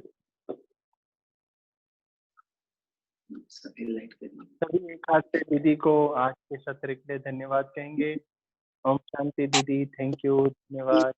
सभी एक हाथ से दीदी को आज के सत्र के लिए धन्यवाद कहेंगे। ओम शांति दीदी, थैंक यू, धन्यवाद।